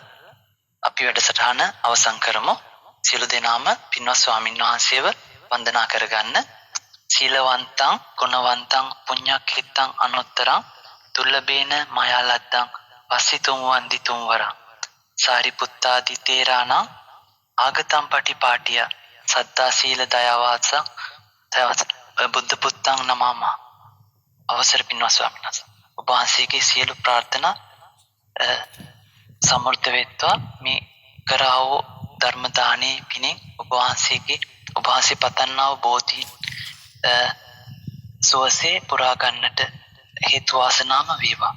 අපි වැඩසටහන අවසන් කරමු. සියලු දෙනාම පින්වත් ස්වාමීන් වහන්සේව වන්දනා කරගන්න. සීලවන්තං ගුණවන්තං පුඤ්ඤක්ඛිතං අනුත්තරං දුර්ලභේන මයාලද්දං පස්සිතුම් වන්දිතුම් වරං සාරිපුත්තාදි තේරාණං ආගතම් පටිපාටිය සද්දා සීල දයාවාසං බුද්ධ පුත්තං නමම. අවසර පින්වත් ස්වාමීන් වහන්සේ, ඔබ වහන්සේගේ සියලු ප්‍රාර්ථනා සමෘද්ධ වෙත්වා. මේ කරා වූ ධර්ම දානයේ පිණින් ඔබ වහන්සේ පතන්නා වූ බෝධි සුවසේ පුරා ගන්නට හේතු වාසනාම වේවා.